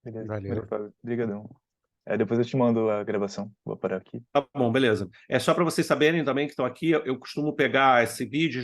Beleza. Valeu. Fábio. Obrigadão. Depois eu te mando a gravação. Vou parar aqui. Tá bom, beleza. É só para vocês saberem também que estão aqui, eu costumo pegar esse vídeo